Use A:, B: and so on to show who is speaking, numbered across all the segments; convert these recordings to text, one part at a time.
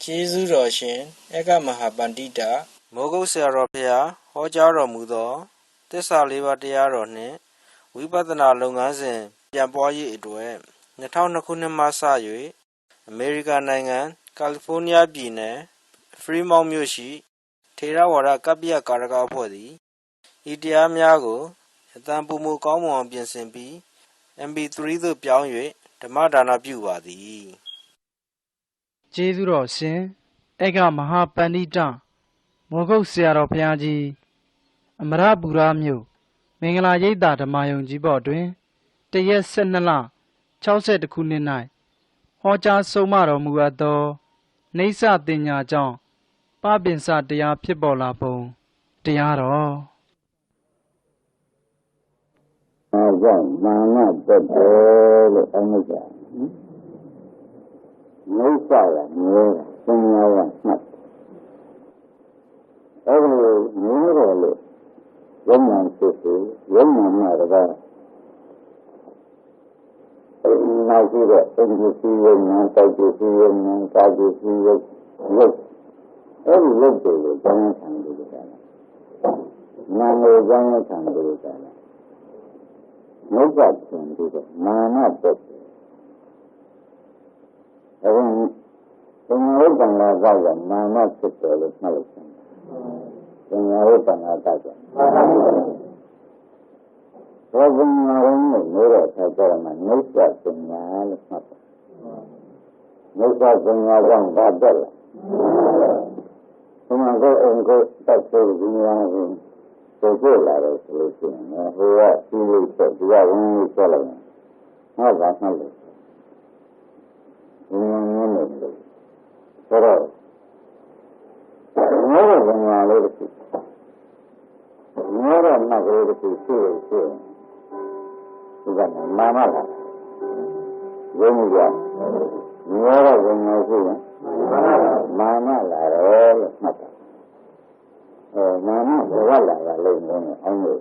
A: ကျေးဇူးတော်ရှင်ဧကမဟာပန္တိတမိုးကုတ်ဆရာတော်ဖျားဟောကြားတော်မူသောသစ္စာလေးပါးတရားတော်နှင့်ဝိပဿနာလုပ်ငန်းစဉ်ပြန်ပွားရေးအတွက်2002ခုနှစ်မှစ၍အမေရိကန်နိုင်ငံကယ်လီဖိုးနီးယားပြည်နယ်ဖရီမောင့်မြို့ရှိထေရဝါဒကပ္ပိယကာရကအဖွဲ့သည်ဤတရားများကိုအတန်ပုံမူကောင်းမွန်အောင်ပြင်ဆင်ပြီး MP3 သို့ပြောင်း၍ဓမ္မဒါနပြုပါသည်
B: ကျေးဇူးတော်ရှင်ဧကမဟာပန္တိတမောဂုတ်ဆရာတော်ဘုရားကြီးအမရပူရမြို့မင်္ဂလာရိပ်သာဓမ္မယုံကြီးဘော်တွင်တရက်12လ62ခုနှစ်၌ဟောကြားဆုံးမတော်မူအပ်သောနေဆတင်ညာကြောင့်ပပင်စတရားဖြစ်ပေါ်လာပုံတရားတော်
C: အဲကြောင့်မာနတက်တယ်လို့အမှုကြနေဆရမျိုးသင်ညာကမှတ်အဲဒီလိုမျိုးတော်လို့ယုံမှန်ဖြစ်စေယုံမှန်မှာတော့နောက်ပြီးတော့အင်ဂျီစီယုံမှန်တောက်ကြည့်စီယုံမှန်ကာကြည့်စီယုံလို့အဲဒီလို့တယ်လို့ကျောင်းဆောင်တယ်ကြတယ်နာမည်ကျောင်းဆောင်တယ်ကြတယ်နှုတ်ကရှင်ပြီးတော့မာနတက်တယ်အဲဒီသင်္ဃဝိတ္တနာကမာနဖြစ်တယ်လို့မှတ်လိုက်တယ်သင်္ဃဝိတ္တနာကဘောဂနာရုံးနဲ့နေတဲ့အခါကျတော့မှနှုတ်ကပညာလို့မှတ်တယ်နှုတ်ကပညာကြောင့်ဘာတက်လဲဘုမကိုအင်ကိုတက်ဖို့ဒီများကိုပို့လာတယ်ဆိုလို့ရှိရင်ဟိုကပြီးလို့ဆက်ဒီကဝင်လို့ဆက်လိုက်ရင်ဟောတာမှတ်လို့ဒီများနေတယ်ဆိုတော့ငါ့ဘဝလေးတစ်ခုငါ့ရဲ့မှတ်ကလေးတစ်ခုရှိလို့ရှိရင်ဒီကမာနလာရင်းကြငါ့ရဲ့ဘဝရှိရင်မာနလာတယ်လို့မှတ်တာမာနဘဝလာတာလို့နည်းအောင်လို့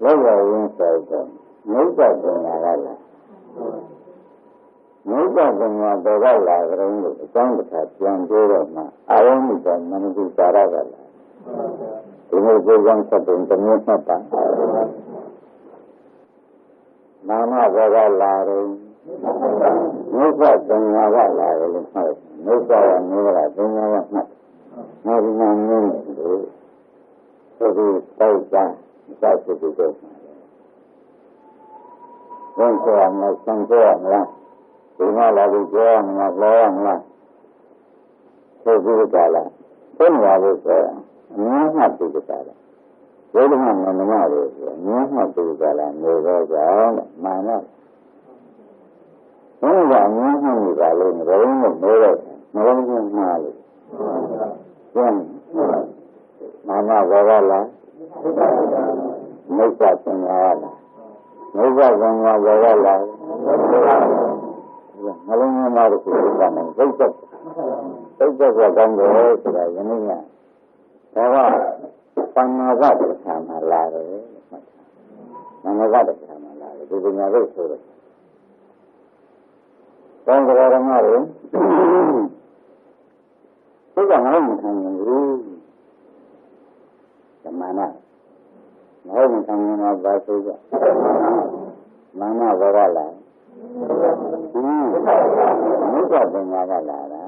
C: လောက်ရရင်ဆိုတော့ငုတ်တပညာကလာငုတ်တပညာတော့လာကြတယ်လို့အကြောင်းတစ်ခါပြန်ပြောတော့မှအာရုံးကမနတိစာရကလာဒီလိုကြောင့်ဆက်တဲ့တမျိုးမှတ်ပါနာမဘောကလာတယ်ငုတ်တပညာကလာတယ်လို့မှတ်ငုတ်တရမျိုးကပညာကမှတ်နာဒီနာမျိုးလို့ဆိုပြီးတောက်တာစိုက်ပြီးတော့ဘယ်ဆိုအောင်လဲဆံပြောရမလားဒီမှာလာပြီးပြောရမလားပြောရမလားဆိုပြီးကြလားဘယ်မှာလဲဆိုအများမှပြီးကြလားဘယ်လိုမှမမလို့ဆိုအများမှပြီးကြလားနေတော့ကြောင်းမာနဘယ်ကအများမှပြီးကြလို့မလုံးနဲ့နေတော့မလုံးနဲ့မှားလို့ကျန်မာနဘောကလားမိစ္ဆာပညာလားမိစ္ဆာပညာဘောကလားမလုံးနဲ့မှားလို့ဆိုတာနဲ့သိတဲ့ကကောင်းတယ်ဆိုတာယနေ့ကဒါကပညာကတစ်ခါမှလာတယ်ပညာကတစ်ခါမှလာတယ်ဒီပညာကိုဆိုတော့ကောင်းကြရမှာလေဒီကငါ့မခံနိုင်ဘူးဓမ္မနာငါ့မခံနိုင်တော့ဘာဆိုကြမာနဘောရလာမြတ်စွာဘုရားကလာတာ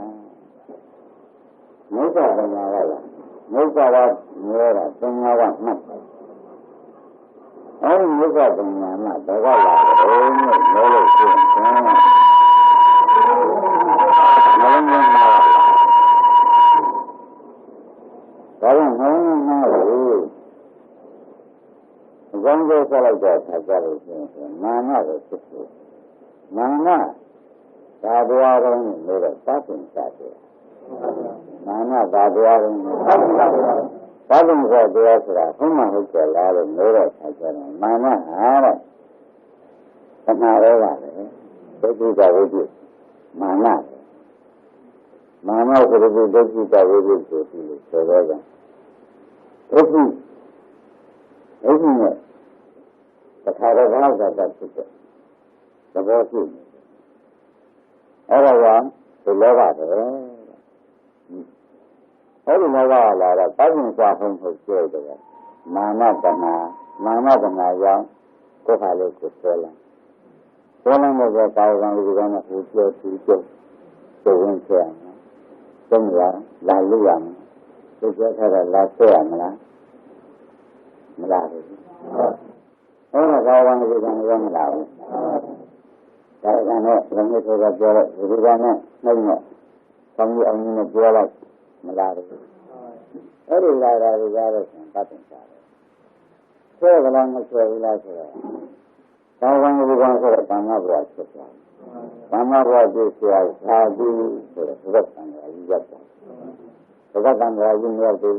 C: မြတ်စွာဘုရားကလာမြတ်စွာကမျိုးတာဘုရားကမှတ်အဲဒီမြတ်စွာဘုရားမှာဘယ်ကလာတယ်လို့လို့ရှိရင်မလုံးမမှားဒါကြောင့်မလုံးမမှားဘူးအကောင်းဆုံးဆက်လိုက်တဲ့အခါကျလို့ရှိရင်မာနကိုဖြစ်ဖို့မာနဒါတရားတော်နဲ့လို့သတ်ပင်စားတယ်မာနဒါတရားတော်နဲ့သတ်ပင်စားတရားဆိုတာဘုမှဟုတ်ကြလားလို့လို့တဲ့အခါကျတော့မာနဟာတဲ့သနာရောပါပဲဒုက္ခိတဝိပ္ပမာနဆိုတဲ့ဒုက္ခိတဝိပ္ပဆိုပြီးဆိုတော့ကဒုက္ခိနဲ့တခါတော့ဘာသာတတ်ဖြစ်တဲ့သဘောရှိအဲ့ဒါကဒီလောကပဲ အဲ့ဒီနောက်ကလာတော့ပပင်စားဟုတ်ဟုတ်ပြောတယ်မာနတနာကြောင့်ကိုယ်ခါလေးကိုဆွဲလာဆွဲလာတဲ့ကာယကံလူကနဲ့ဟိုပြောသူကျုပ်သိဝင်ဆွဲရမယ်သုံးရလာလို့ရမယ်သူပြောထားတာလာဆွဲရမလားမလားဘူးအဲ့ဒါကာယကံလူကနဲ့ရောမလားဘူးကာယကံနဲ့ဘယ်လိုဆိုတာပြောလိုက်လူကနဲ့နှုတ်နဲ့ဆောင်းကြီးအောင်ကြီးနဲ့ပြောလိုက်မလားဘူးအဲ့ဒီလာတာတွေကတော့သတ်တင်စားတယ်ဆွဲကလေးမဆွဲဘူးလားဆိုတော့ကာယကံလူကဆိုတော့ဘာမှမပြောဖြစ်သွားဘာမှမပြောဖြစ်ဆွဲသာပြီးဆိုတော့သတ်တယ်အကြီးရောက်တယ်သတ်တယ်အကြီးရောက်တယ်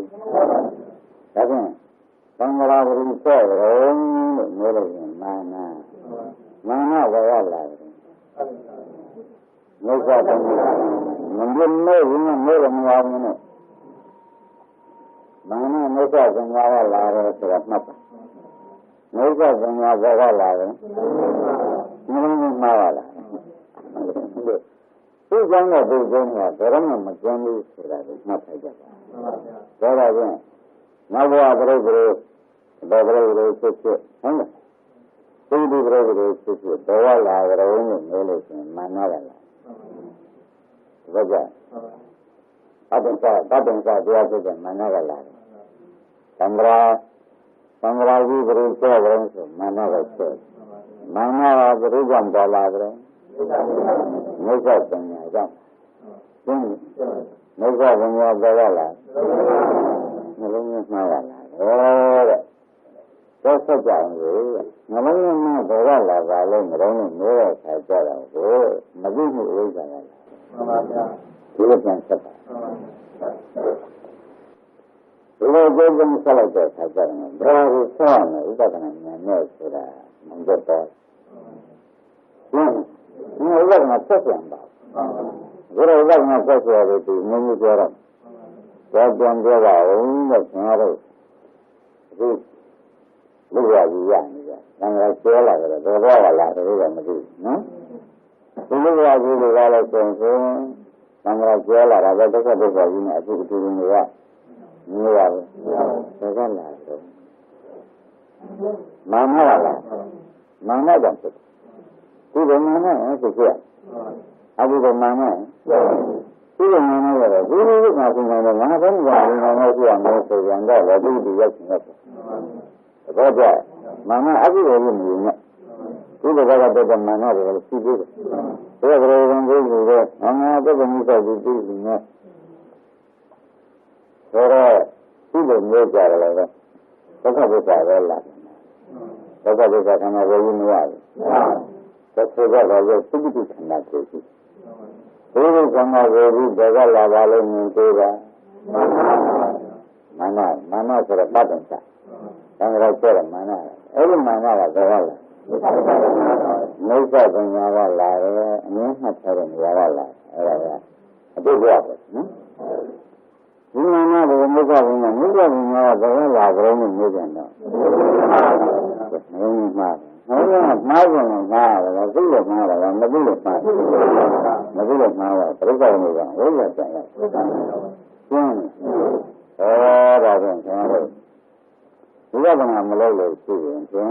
C: ဒါဖြင့်သံဃာဝရိဆွဲတယ်လို့ပြောလို့ရင်မာနဝရလာတယ်မေဃတံမမြင်လို့ဝင်လို့မရဘူးနဲ့မာနမေဃသံဃာဝလာတယ်ဆိုတာမှတ်ပါမေဃသံဃာဝရလာတယ်မင်းမှားပါလားသူ့ကြောင့်တော့သူ့ကြောင့်ကဘယ်တော့မှမကျန်ဘူးဆိုတာကိုမှတ်ထားကြပါဒါတော့ဖြင့်နောက်ဘဝပြိပ္ပရိဘယ်ပြိပ္ပရိဖြစ်ဖြစ်ဟုတ်လားသိတိပြိပ္ပရိဖြစ်ဖြစ်ဘဝလာကြုံလို့မျိုးလို့ဆိုရင်မာနကလာဒါကြောင့်အတ္တတရားဖြစ်တဲ့မာနကလာတယ်သံဃာကြီးပြိဆွဲကြတယ်ဆိုမာနကဆွဲမာနကပြိကြောင့်ပေါ်လာတယ်မိစ္ဆာပညာကြောင့်သိမိစ္ဆာပညာပေါ်လာနှလုံးသွင်းမှားလာတယ်တဲ့ဆက်ကြအောင်လို့နှလုံးသွင်းမှားပေါ်လာပါလို့နှလုံးသွင်းမျိုးတဲ့ခါကြတော့ကိုမသိမှုဥစ္စာကမှန်ပါဗျာဒီလိုပြန်ဆက်ပါဒီလိုကြိုးပမ်းဆက်လိုက်တဲ့ခါကျရင်ဘာလို့ဆောင်းလဲဥပဒနာဉာဏ်နဲ့ဆိုတာမဟုတ်တော့ဒီဥပဒနာဆက်ပြန်ပါဒီလိုဥပဒနာဆက်ဆိုရတဲ့ဒီနည်းမျိုးပြောတော့ပြန်ပြောပါဦးလို့ကျွန်တော်တို့အခုလူရကြီးရနေကြ။ဒါကပြောလာတယ်ဘယ်တော့လာတယ်လို့မသိဘူးနော်။ဒီလူရကြီးတွေကလည်းဆိုရင်သံဃာပြောလာတာပဲဒုက္ခကြီးနဲ့အခုအတူတူနေရနေရဘူး။ဒါကလာတယ်။မာနလာမာနကြောင့်ဖြစ်တယ်။ဒီလိုမာနနဲ့ဖြစ်ရ။အခုကမာနဒီလိုမာနရတယ်ဒီလိုကမှစဉ်းစားတော့ငါဘယ်မှာမာနရှိရမလဲဆိုရင်တော့လည်းဒီရောက်နေတယ်။ဒါကြောင့်မာနအကုသိုလ်လို့မြင်နေဒီလိုကတော့မာနတယ်ရှိသေးတယ်။ဒါကြတဲ့ဘုရားကိုယ်ကငါတော့ဘယ်လိုဆိုပြီးပြီးနေဆိုတော့ဒီလိုမျိုးကြတယ်လည်းဒုက္ခဒုက္ခပဲလာဒုက္ခဒုက္ခခန္ဓာကိုယ်ကြီးမရဘူး။သက်သေကတော့ရုပ်သုတိခန္ဓာကိုယ်ကြီးဒီလိုခန္ဓာကိုယ်ကြီးဒေကလာပါလို့မြင်သေးတာမာနဆိုတော့ပတ်တယ်စားသံဃာကျတဲ့မာနအဲ့ဒီမာနကဒေကလာမိစ္ဆာပညာကလာတယ်အမြဲမှတ်ထားတဲ့နေရာကလာအဲ့ဒါကအတိတ်ကပဲနော်ဒီမာနကမိစ္ဆာပညာကဒေကလာကြုံလို့နေကြတော့မှားမှားတယ်မှားတယ်သိလို့မှားတယ်မသိလို့မှားတယ်မသိလို့မှားတယ်ပြိဿကနေကဝိဇ္ဇာတန်ရရှင်းဒါဖြင့်ကျွန်တော်တို့ဝိပဿနာမလုပ်လို့ရှိရင်ဖြင့်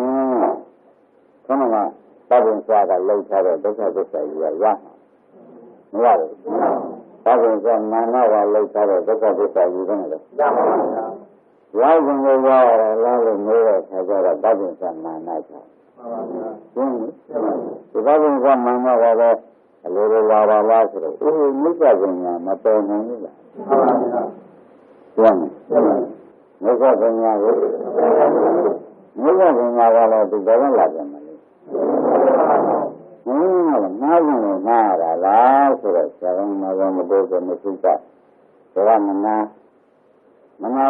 C: ခဏကသဗ္ဗံစားကလှုပ်ထားတဲ့ဒုက္ခသစ္စာကြီးရရမရဘူးသဗ္ဗံစားမာနကလှုပ်ထားတဲ့ဒုက္ခသစ္စာကြီးကလည်းရပါဘူးရောက်ရင်လည်းရတယ်လားလို့မျိုးတဲ့ခါကျတော့သဗ္ဗံစားမာနချာရှင်းပြီဒီသဗ္ဗံစားမာနကလည်းအလိုလိုလာပါလားဆိုတော့မိစ္ဆာပညာမပေါ်နိုင်ဘူးလားမှန်ပါဗျာရှင်းပြီမိစ္ဆာပညာကိုမိစ္ဆာပညာကလည်းဒီဘယ်နဲ့လာပြန်မလဲနားရင်နားရတာလားဆိုတော့ဆရာကမတော်မတော်ကိုမရှိတာဒါကမနာ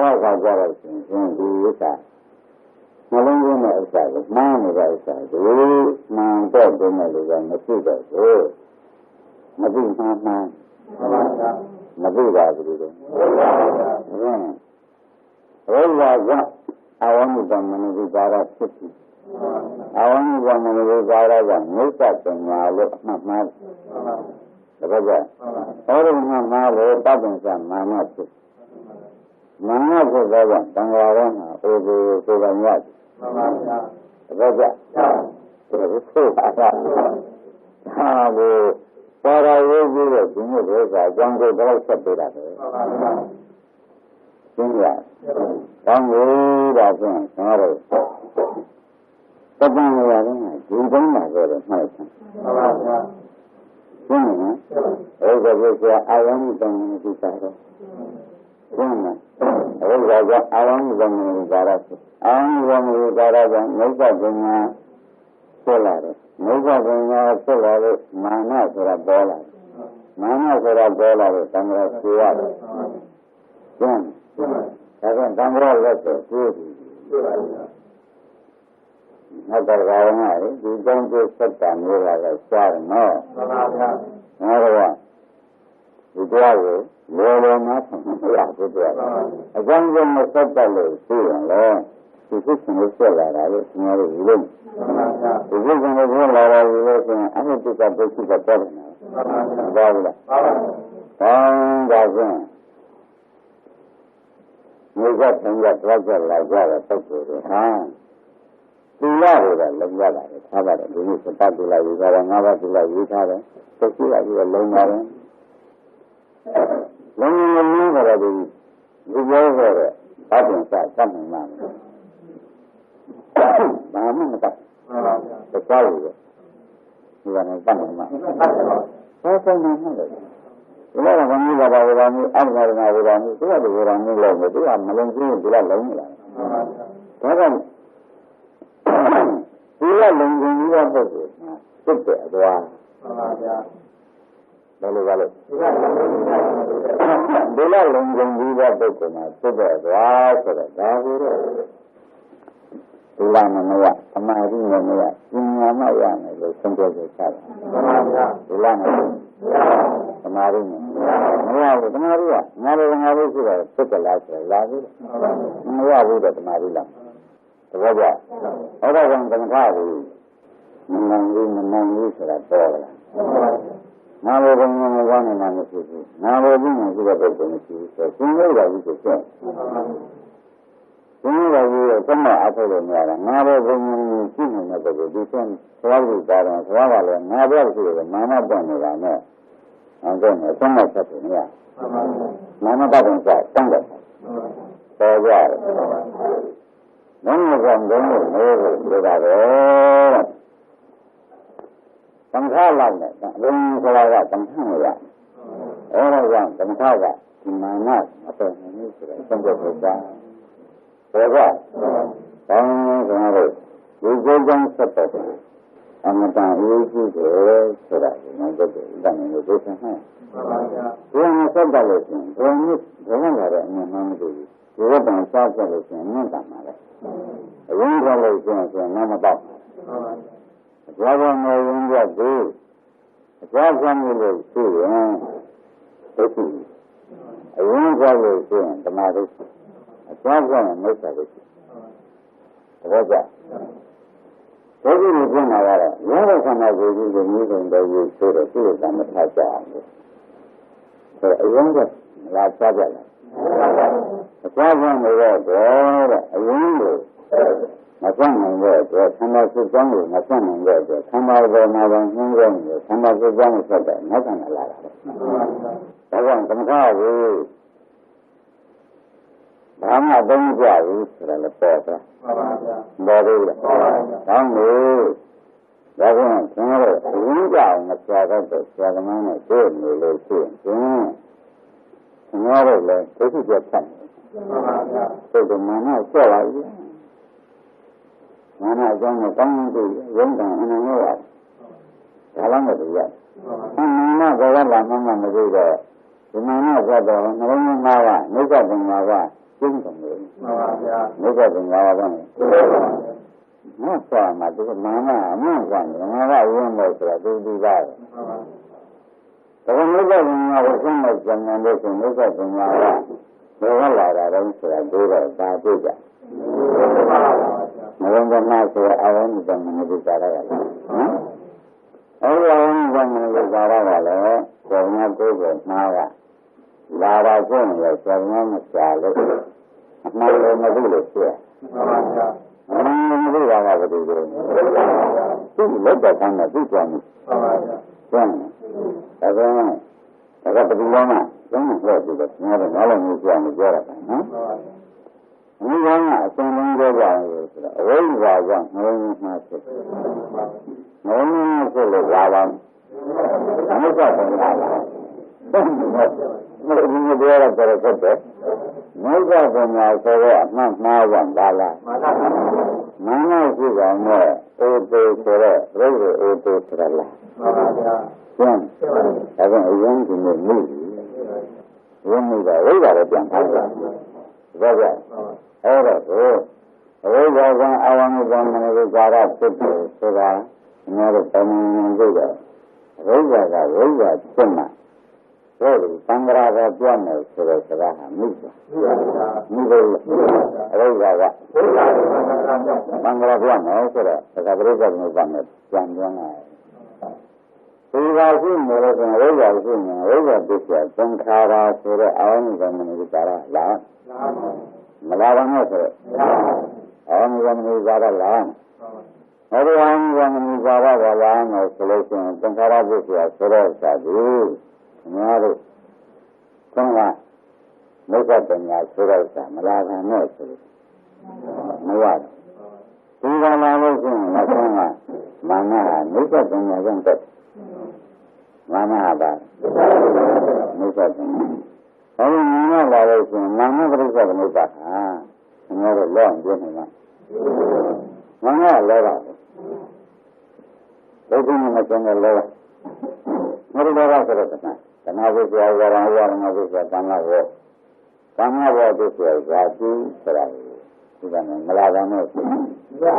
C: တော့ကြတော့ရှင်ဒီဥစ္စာနှလုံးသွင်းတဲ့ဥစ္စာကိုမှားနေတဲ့ဥစ္စာကိုမှန်တော့တယ်လို့ကမရှိတော့ဘူးမသိမှန်မသိပါဘူးလို့ရောကအာဝမုတမနုပါရဖြစ်ပြီအာဝမုတမနုပါရကမိစ္ဆာပညာလို့အမှတ်မှား That's right. All of my mother, Babin, Mamma. Mamma was there, Tangarana, over Sudan. That's right. What I will do is, you know, there's a jungle that I said that. Don't read that thing, tomorrow. But then we are in it. You don't know where it's not. I want them to be better. I want them to be better. I want them to be better. Make that thing solar. Make that thing solar. Mana for a dollar. Mana for a dollar. Tamara Suara. Then, Tamara letter. Not that I know. You don't just sit down here like a child, no. Another one. You drive it, lower nothing. Yeah, good job. I don't get my set that way, feeling low. You just can feel that I was near the room. If you're going to do a lot of relation, I need to get this to the better now. That's it. You got to get pleasure like that, I think you huh? Do you have it? Look at it. How about it? You need to talk to like you got another to like you have it. So see like you alone at it. When you move already, you go over it. That inside, something wrong. I'm not the quality. You are not something wrong. What's the name of it? You know, when you got around me, I'm not around me. You have to go around me long. You are not going to be alone. You are looking you are busy. Sit there, go on. Well. They are looking you are busy. Sit there, go on. Ilana, Amari, Inamaya, the Sunday Child. Ilana, Amari, Maria, Maria, put a light, Lavi, Maria, with the Marilla. Raja, other than the Nagari, Nangi, that ball. Now we're going to one and the city. Now we're going to do a bit in the city, so soon we could say. Soon we come out of the matter. Now we're going to see another different quality balance, rather than never see the Mana Bonner. And then a summer setting, yeah. Mana Babin said, Sunday. So, yeah. None of them don't know without it. Some time like that, when you go out, some time like that. All of them, some time like that, in my mouth, I said, some people say, so what? We go down separately. And the time you see the so that you know that done in the different hand. When I said that, when you remember it, you open a shop solution, not that matter. A young relation, none about it. Rather than India do, a job family too, a young relation, the matter, a job family makes a vision. What's that? What do you think about it? You have some of the meeting that you should have seen on the type of so a younger, like Sabbath. The problem is that a younger, my son and work, come out to jungle, my son and work, come out of my own home, come out to jungle, so that nothing like that. I want some car. I'm not going to go to the porter. Don't move. That's one. You got a travel, the man is good, you will see. Tomorrow, this is your time. So the man is so like you. Man is going to come to young and a new. How long is it yet? I'm not going to do that. The man is got the Mara, Nisa Mara. Look at the Yavagan. Not so much, Mamma, I'm not one. I remember that they do that. But when you get in our summers and listen, look at the Yavagan. They were like that, I say, I do that, I do that. November night, I want them to do that. အဲဒီအဝိဇ္ဇာမနတိကာရကလည်းဆယ်ညာကိုယ်ကိုမှားကလာတာကျင့်ရဆယ်ညာမရှာလို့အမှန်လည်းမသိလို့ဖြစ်ရမှန်ပါဗျာအမှန်မသိတာကဘယ်လိုလဲသူ့လက်တော်ကမ်းနဲ့သူ့ကြောင့်မှန်ပါဗျာကျင့်တယ်ဒါကပတိလောကကျင့်လို့ပြီးတော့ငါတို့နားလည်းမပြောင်းပြောရတာနော်ဒီကနေ့အစဉ်လုံးပြောကြတယ်ဆိုတော့အဝိဇ္ဇာကြောင့်နှလုံးမှားဖြစ်တယ်။နှလုံးမှားဖြစ်လို့လာပါအနိစ္စပုံလာပါဘယ်လိုဒီပြောရတဲ့ဖြစ်တယ်။နိစ္စပုံညာဆိုတော့အမှန်မှားကြောင့်လာလား။မှန်မရှိကြနဲ့အိုတေဆိုတော့ဘယ်လိုအိုတေဆိုရလား။မှန်ပါဗျာ။ကျင်းဒါကြောင့်အရင်ကနေမှုဝိမှုကဝိဇ္ဇာကိုပြန်ထားတာ။ဒါကြောင့်အဲ့တော့အဝိဇ္ဇာကအာဝမဇ္ဇမနတိကာရဖြစ်တယ်ဆိုတာအများတို့ပုံမှန်သိတယ်အဝိဇ္ဇာကဝိဇ္ဇာဖြစ်မှတို့ဒီသံဃာကပြတ်မယ်ဆိုတဲ့စကားဟာမိပါမိလို့အဝိဇ္ဇာကသံဃာပြတ်မယ်ဆိုတော့သက္ကပရိစ္ဆေကပြန်ပြန်လာဒီပါရှိနေလို့ဆိုရင်ဝိဇ္ဇာရှိနေဝိဇ္ဇာပစ္စယသင်္ခါရဆိုတဲ့အာဝမဇ္ဇမနတိကာရလာမလာပါနဲ့ဆိုတော့အာမဂမနိဇာရလာဟောဒီအာမဂမနိဇာရကလာမယ်ဆိုလို့ရှိရင်သင်္ခါရပုဂ္ဂိုလ်ဆိုတော့စာသည်အများတို့ခေါင်းကမိစ္ဆပညာဆိုတော့စာမလာပါနဲ့ဆိုလို့မရဘူးဒီကလာလို့ရှိရင်လက်ခေါင်းကမာနဟာမိစ္ဆပညာကြောင့်တက်မာနဟာပါမိစ္ဆပညာအဲဒီနာမလာလို့ရှိရင်နာမပရိစ္ဆေကနိဗ္ဗာန်ဟာအများတို့လောအောင်ပြနေမှာနာမလောတာဒုက္ခနဲ့မကျန်တဲ့လောတာမရတော့ဆိုတော့တဏှာဝိဇ္ဇာဝရဏဝရဏဝိဇ္ဇာကာမဘောကာမဘောဒုက္ခဇာတိဆိုတာဒီကနေ့မလာပါနဲ့ဆိုဒါ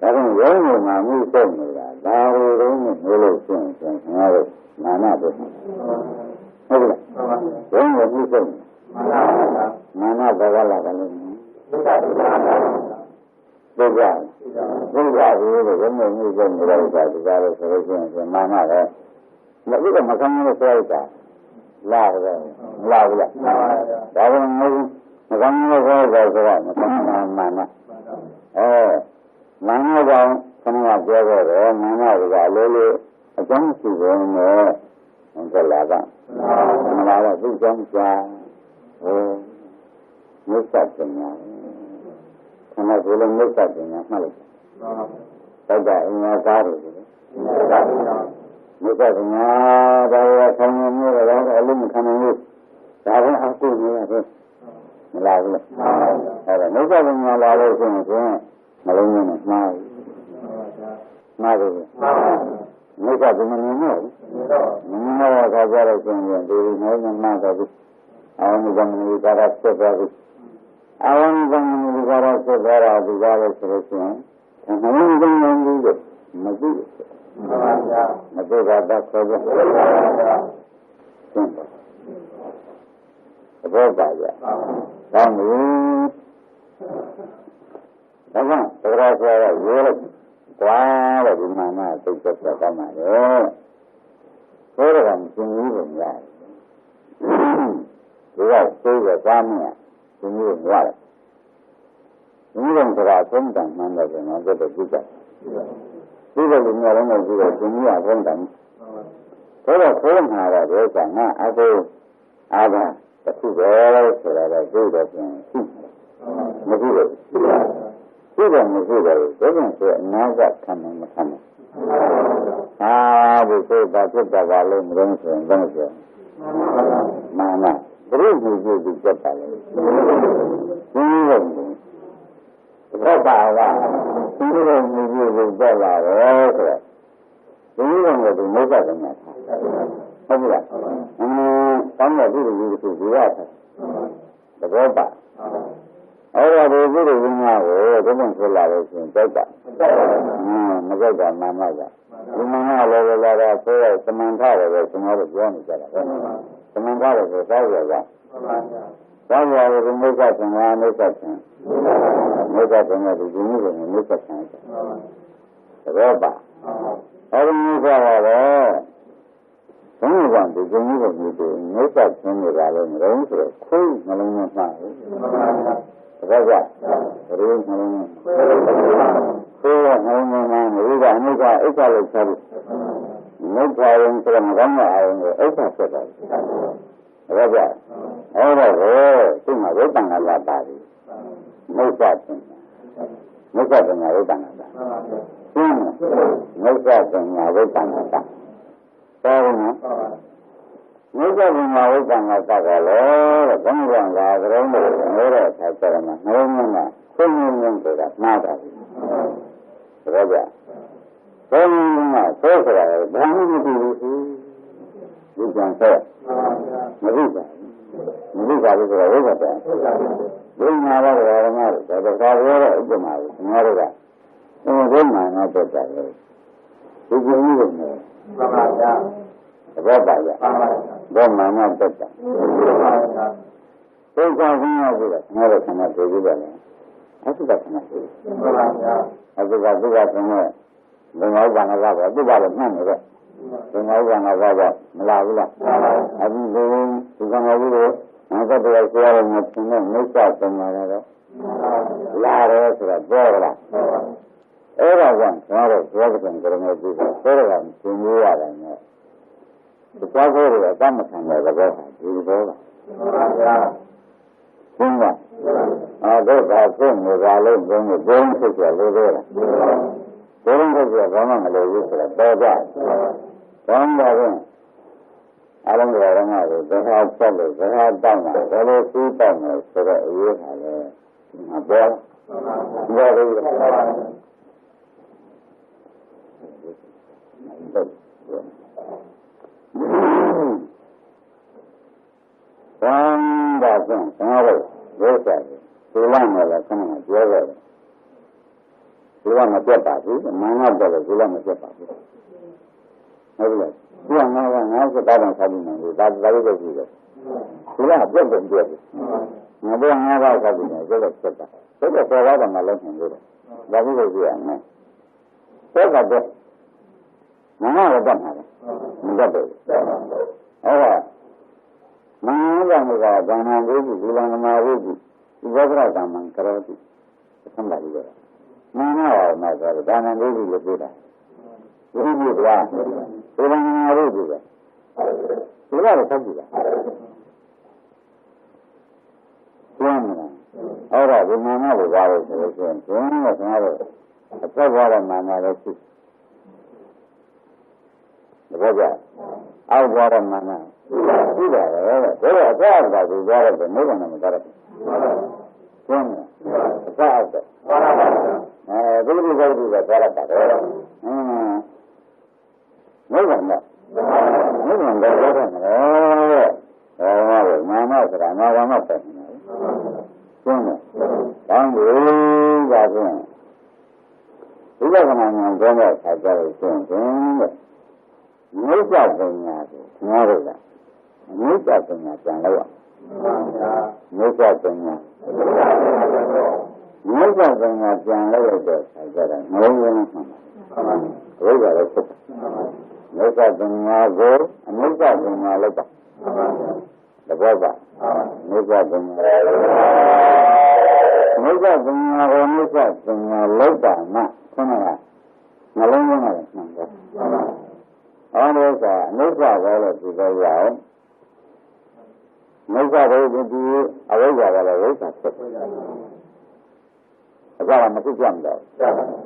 C: ကြောင့်ရုံးနေမှာမှုစိတ်နေတာဒါလိုရုံးနေလို့ရှိရင်ခင်ဗျားတို့နာမပဲဟုတ်လားဘယ်လိုမှုစိတ်မာနဘဂလာကလည်းဒုက္ခဒုက္ခဘုရားကြီးလို့ဘယ်လိုမှုစိတ်နေလဲဆိုတာဒီကားလို့ဆိုလို့ရှိရင်မာနပဲမဟုတ်တော့မခံလို့ဆိုရတာလာတယ်မလာဘူးလားဒါကမဟုတ်မခံလို့ဆိုရတာဆိုတော့မခံမာနမာနကြောင့်ခဏကပြောခဲ့တယ်မာနကအလိုလိုအကြောင်းရှိတယ်နဲ့ဘယ်လာကမလာတော့သူ့ကြောင့်ရှာမြတ်ပညာခဏကလည်းမြတ်ပညာမှတ်လိုက်တောက်ကအင်္ဂါသားတွေမြတ်ပညာဒါရဆံမျိုးတော့အလုံးမခံနိုင်ဘူးဒါကအခုနေရတယ်မလာဘူးလားအဲ့ဒါမြတ်ပညာလာလို့ရှိရင်မလုံးနဲ့မှားတယ်မြတ်ကဘယ်မှာနေလဲမင်းတော့ခါကြတော့ရှင်ရင်ဒီနေ့မှမှတော့ဒီအာဝမဇ္ဇမနိကာရဆက်သွားပြီအာဝမဇ္ဇမနိကာရဆက်သွားတာဒီကားလို့ဆိုလို့ရှိရင်နှလုံးသွင်းနေလို့မသိဘူးမှန်ပါဗျာမသိတာတော့ခေါ်ကြမှန်ပါဗျာရှင်းပါဘောပါဗျာကောင်းပြီဒါကတရားဆရာကရေးလိုက်ကွာတဲ့ဒီမှာမှသိချက်ပြကောင်းပါလေဆိုတော့ရှင်ကြီးကိုများဒီကသိရသားမင်းရှင်ကြီးကိုများတယ်ဒီလိုဆိုတာသုံးတန်မှန်းတယ်နော်ဆိုတော့ကြည့်ကြဒီလိုလူများလုံးကိုကြည့်တော့ရှင်ကြီးကသုံးတန်ဆိုတော့ခေါင်းမှာတော့ဒီကငါအခုအာဘာတခုပဲဆိုတော့သိတော့ရှင်ရှိမရှိဘူးသိတယ်မရှိတယ်ဒါကြောင့်ဆိုအနာကခံနိုင်မခံနိုင်ဒီဆိုတာဖြစ်တာပါလို့မလို့ဆိုရင်ဘယ်လိုဆိုမာနဘုရုပ်ကြီးကြီးပြတ်ပါလေဒီလိုဘောပါကဒီလိုမျိုးကြီးပြတ်လာတယ်ဆိုတော့ဒီလိုမျိုးဒီမေတ္တာကညာဟုတ်ပြီလားကောင်းတဲ့ဒီလိုကြီးကိုဒီရတာသဘောပါအဲ့ဒါဒီကုသိုလ်ဝိညာဉ်ကိုဘုံဆိုလာလို့ရှိရင်ကြိုက်တာမကြိုက်တာနာမကဒီနာမလည်းလာတာဆိုရသမန်ထတယ်ပဲကျွန်တော်တို့ပြောနေကြတာပဲသမန်ထတယ်ဆိုသောက်ရကသောက်ရကိုမိစ္ဆာသင်္ဃာမိစ္ဆာသင်မိစ္ဆာသင်္ဃာဒီမျိုးကိုမိစ္ဆာသင်္ဃာသဘောပါ အဲဒီကလည်းဘုန်းကြီးကဒီကျင်းကြီးကိုကြည့်ပြီးမိစ္ဆာချင်းတွေကလည်းမလုံးဆိုတော့ခွေးနှလုံးနဲ့မှားတယ်ဒါကရေနှလုံးနဲ့ခွေးကနှလုံးနဲ့မှားနေဒါအနိစ္စအိဋ္ဌလို့ဆိုပြီးမိစ္ဆာရင်ဆိုတော့မကောင်းတဲ့အာရုံကိုအိဋ္ဌဖြစ်တယ်ဒါကအဲ့ဒါကိုသူ့မှာဝိပ္ပန္နလာပါတယ်မိစ္ဆာချင်းမိစ္ဆာပညာဝိပ္ပန္နလာရှင်းမိစ္ဆာပညာဝိပ္ပန္နလာတော်ဘူးနော်မိစ္ဆာပညာဝိပ္ပန္နလာကလည်းဘုန်းကြီးကလာကြုံလို့နေတော့ဆက်ကြရမှာနှလုံးသွင်းတာသိဉ္ဇဉ်ဆိုတာမှားတာပြီဒါကြဘုန်းကြီးကဆိုဆိုတာဘာမှမသိဘူးဒီကြံဆက်မသိပါဘူးမသိပါဘူးဆိုတော့ဝိပ္ပတ္တဘုရားဘာတော်ဓမ္မတွေဒါကပြောတော့ဥပမာကိုငါတို့ကဘုမာနတက်တာလေဒီကျင်းကြီးကိုနေမှန်ပါဗျာသဘောပါဗျာဘုမာနတက်တာသိက္ခာဘုရားကငါတို့ခဏတွေ့ကြတယ်အသုဒခဏတွေ့မှန်ပါဗျာအသုဒသူကဆိုတော့ဘုရားကငါကသူကလည်းမှတ်နေတယ်ဘုရားကငါကမလာဘူးလားအခုဒီကံတော်ကြီးကိုငါကတော့ဆရာတော်ကသင်တဲ့မိစ္ဆာပညာတော့လာတယ်ဆိုတာပြောရလားအဲ့ဒါကကျွန်တော်တို့ဘုရားကံကြရမယ်ပြီးတော့ဆိုရတာသင်လို့ရတယ်နဲ့ဒီကောကိုရအမခံတဲ့ဘောဟာဒီဘောလားရှင်းပါတော့ဒါကိုနေတာလို့ဘုန်းကြီးဘုန်းဖြစ်ကြလို့တော့ဘုန်းကြီးကဘာမှမလုပ်ဘူးဆိုတော့တော်ကြဘာမှမလုပ်အလုံးစုံရမှာကိုသဟာဆက်လို့သဟာတောင်းတာဘယ်လိုစီးတောင်းလဲဆိုတော့အရေးဟာလေမပေါ်ဘောလို့ဘာသာဖြင့်ကျွန်တော်တို့ဝိသတ်ဒီလမ်းမှာလည်းခဏမှပြောခဲ့တယ်ဒီလမ်းမပြတ်ပါဘူးမာနတော့ဒီလမ်းမပြတ်ပါဘူးဟုတ်လားဒီကငါ50တောင်းစားပြီးနေတယ်ဒါလည်းပဲကြည့်တယ်ဒီကပြတ်တယ်ပြတ်တယ်ငါတို့50စားပြီးနေတယ်ဒါဆက်တာဒါကပေါ်လာတယ်မလုပ်နိုင်ဘူးဒါပြီးလို့ကြည့်ရမယ်ဆက်ကတော့ငါကတော့တတ်မှာမတတ်ဘူးဟုတ်ကဲ့မဟာကံကဘာနာဝိပုဒီလံမာဝိပုဒီဝဒရကံမံကရောတိသံပါဠိတော်မဟာဝါမဆိုတော့ဘာနာဝိပုလို့ပြောတာဝိပုကဒီလံမာဝိပုကဒီကတော့သတ်ကြည့်တာကျမ်းမှာအဲ့ဒါဒီမာနကိုပါလို့ဆိုလို့ရှိရင်ကျမ်းကကျွန်တော်တို့အသက်ဘဝတဲ့မာနလည်းရှိတယ်ကြအောက်ဘဝတဲ့မာနရှိတယ်လေဒါတော့အသက်အတာကိုကြားရတယ်မိဘနဲ့မကြားရတယ်ကျမ်းမှာအသက်အောက်တဲ့ဒုတိယဂုဏ်ကကြားရတယ်မိဘနဲ့တော့ကြားရတယ်မာနဆိုတာနာဂမပဲကျမ်းမှာတောင်းလို့ပါဖြင့်ဒီကကမှန်ပြောတဲ့အခါကျတော့ကျင့်တယ်မိစ္ဆာပညာကိုငါတို့ကမိစ္ဆာပညာပြန်လို့ရမိစ္ဆာပညာပြန်လို့ရတဲ့အခါကျတော့ငလုံးလုံးမှန်ပါဘုရားလည်းဖြစ်မိစ္ဆာပညာကိုအမိစ္ဆာပညာလောက်ပါတဘောပါမိစ္ဆာပညာကိုမိစ္ဆာပညာလောက်ပါမှခုနကငလုံးလုံးနဲ့မှန်ပါအော်လို့ဆိုအနိစ္စပဲလို့ဒီလိုရအောင်မိစ္ဆာဘုဒ္ဓဒီအဝိဇ္ဇာကလည်းဝိဇ္ဇာဖြစ်တယ်အကြမ်းမခုကြမ်းတော့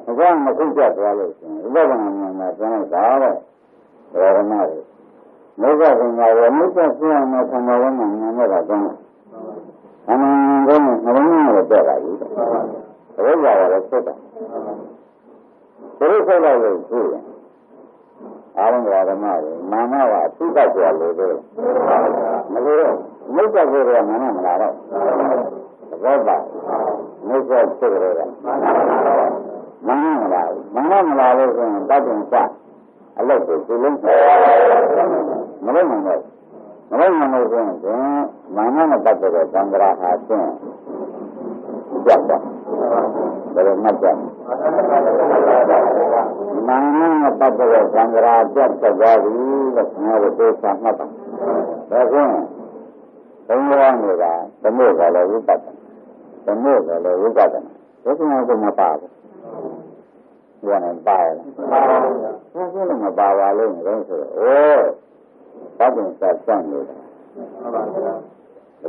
C: အကြမ်းမခုကြသွားလို့ရှိရင်ဥပဒနာဉာဏ်မှာကျန်တာတဲ့ဘောရမတွေမိစ္ဆာပညာရောမိစ္ဆာသိအောင်နဲ့သံဃာဝန်းဉာဏ်နဲ့ကကျန်တယ်အမှန်ကောနှလုံးသားကိုတက်လာပြီအဝိဇ္ဇာကလည်းဖြစ်တယ်ဘယ်လိုဆက်လိုက်လို့ရှိရင်အာရုံဓမ္မတွေမာနကအသုဒ္ဓကြောလို့ပဲမလို့မိစ္ဆာကိုယ်ကမာနမလာတော့သဘောပါမိစ္ဆာဖြစ်ကြတယ်မာနမလာဘူးမာနမလာလို့ဆိုရင်တတ်တင်စအလုပ်ကိုသူလုံးမလုပ်နိုင်တော့ဆိုရင်မာနနဲ့တတ်တဲ့သံဃာဟာချင်းကြက်တော့ ဘယ်လိုမှတ်ကြမာနနဲ့ပတ်သက်တဲ့သံဃာပြတ်သက်သွားပြီလို့ငါတို့သိချမှတ်ပါဒါဖြင့်ဘုရားနေတာသမုဒ္ဒလည်းဝိပဿနာသမုဒ္ဒလည်းဝိပဿနာဒါကမှမပါဘူးဘယ်နဲ့ပါလဲဘယ်လိုမပါပါလဲလို့ဆိုတော့ဩဘာပြန်ဆက်ဆံနေတာ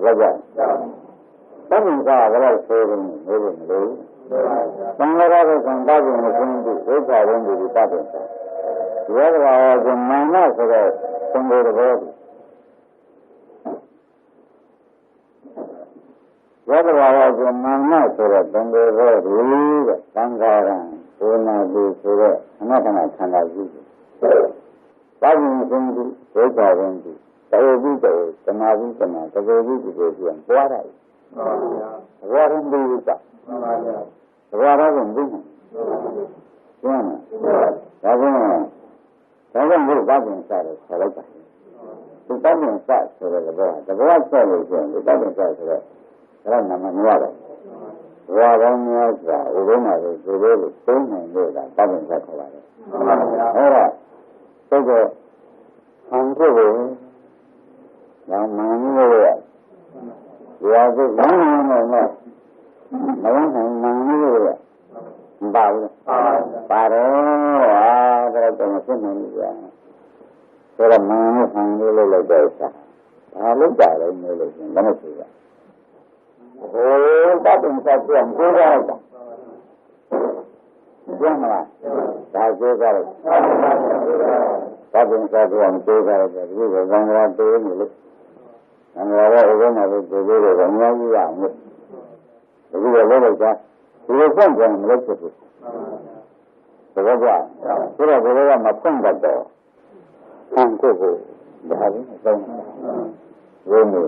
C: ဟုတ်ပါဘူးဒါကဘယ်လိုဆိုရင်လို့မလို့သံဃာတော်ကံတာပြန်မဆုံးဘူးဝိသရုံးဒီတတ်တယ်ရောဂါကမာနဆိုတဲ့သံဃာတော်ရောဂါကမာနဆိုတဲ့သံဃာတော်ဒီတဲ့သံဃာရံဘုနာတိဆိုတဲ့အနတ္တနာခန္ဓာကြီးတာပြန်မဆုံးဘူးဝိသရုံးဒီတေဘိတေသမာဓိသမာတေဘိတေပြန်ပွားတယ်ဘဝရင်းဒီကဘဝရင်းဒီကျမ်းဒါကြောင့်ဘုရားပြန်စားတယ်ခေါ်လိုက်ပါဒီတောင်းပြန်စားဆိုတဲ့ဘောတဘောဆက်လို့ရှိရင်ဒီတောင်းပြန်စားဆိုတော့ဒါကနာမည်ရတယ်ဘဝကောင်းများစွာဥပ္ပနာကိုဒီလိုကိုသုံးနိုင်လို့ကတောင်းပြန်စားခေါ်ပါတယ်အဲ့ဒါသိတော့ဟန်ကိုဒါမှန်လို့ရရာဇဝနာနဲ့မဝင်နိုင်မှန်လို့ရပါဘူးပါတယ်ဟာဒါတော့မဖြစ်နိုင်ဘူးကြာဆိုတော့မှန်လို့ဟန်လို့လိုက်တဲ့ဥစ္စာဘာလို့ကြလဲမျိုးလို့ရှင်ဘာလို့ဆိုရဟိုတတ်တယ်ဆက်ပြန်ကိုးရတာကျမ်းမလားဒါကိုးကြတယ်တတ်တယ်ဆက်ပြန်ကိုးကြတယ်ဒီလိုကံကြတိုးနေလို့အမှန်တော့ဥပ္ပနာကိုဒီလိုတော့အများကြီးရအောင်လို့ဒီလိုလုပ်လိုက်တာဒီလိုဖွင့်ပြန်မလုပ်ဖြစ်ဘူးသဘောကျဆိုတော့ဒီလိုကမဖွင့်တတ်တော့ဟန်ကိုဒါလည်းအသုံးဝိနေ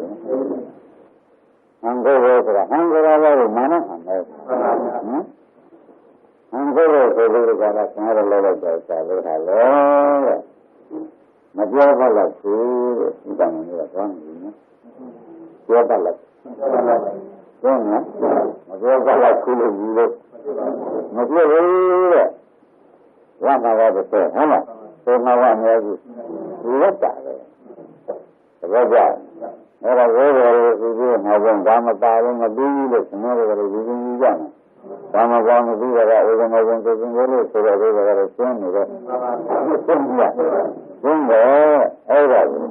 C: ဟန်ကိုဆိုတာဟန်ကိုလည်းမာနဟန်ပဲဟန်ကိုဆိုပြီးတော့ကဆင်းရဲလောက်လိုက်တော့စာလို့ဟာလေမပြောဘက်လို့သူဒီကံမျိုးကသွားနေတယ်ပြောတတ်လိုက်ပြောနော်မပြောတတ်လိုက်ခုလို့ယူလို့မပြောဘူးတဲ့ဝါနာတော့တဲ့ဟုတ်လားသေနာဝအများကြီးဒီရက်တာပဲတကယ်ကြအဲ့ဒါဝိရောဒီလိုငါကဘာမပါလို့မပြီးဘူးလို့ဆင်းရဲတယ်ဒီလိုကြီးကြတယ်ဘာမပါမပြီးတော့ဥဒနာဝင်သိခြင်းလို့ဆိုတော့ဒီကတော့ရှင်းနေတယ်ရှင်းရရှင်းတယ်အဲ့ဒါကို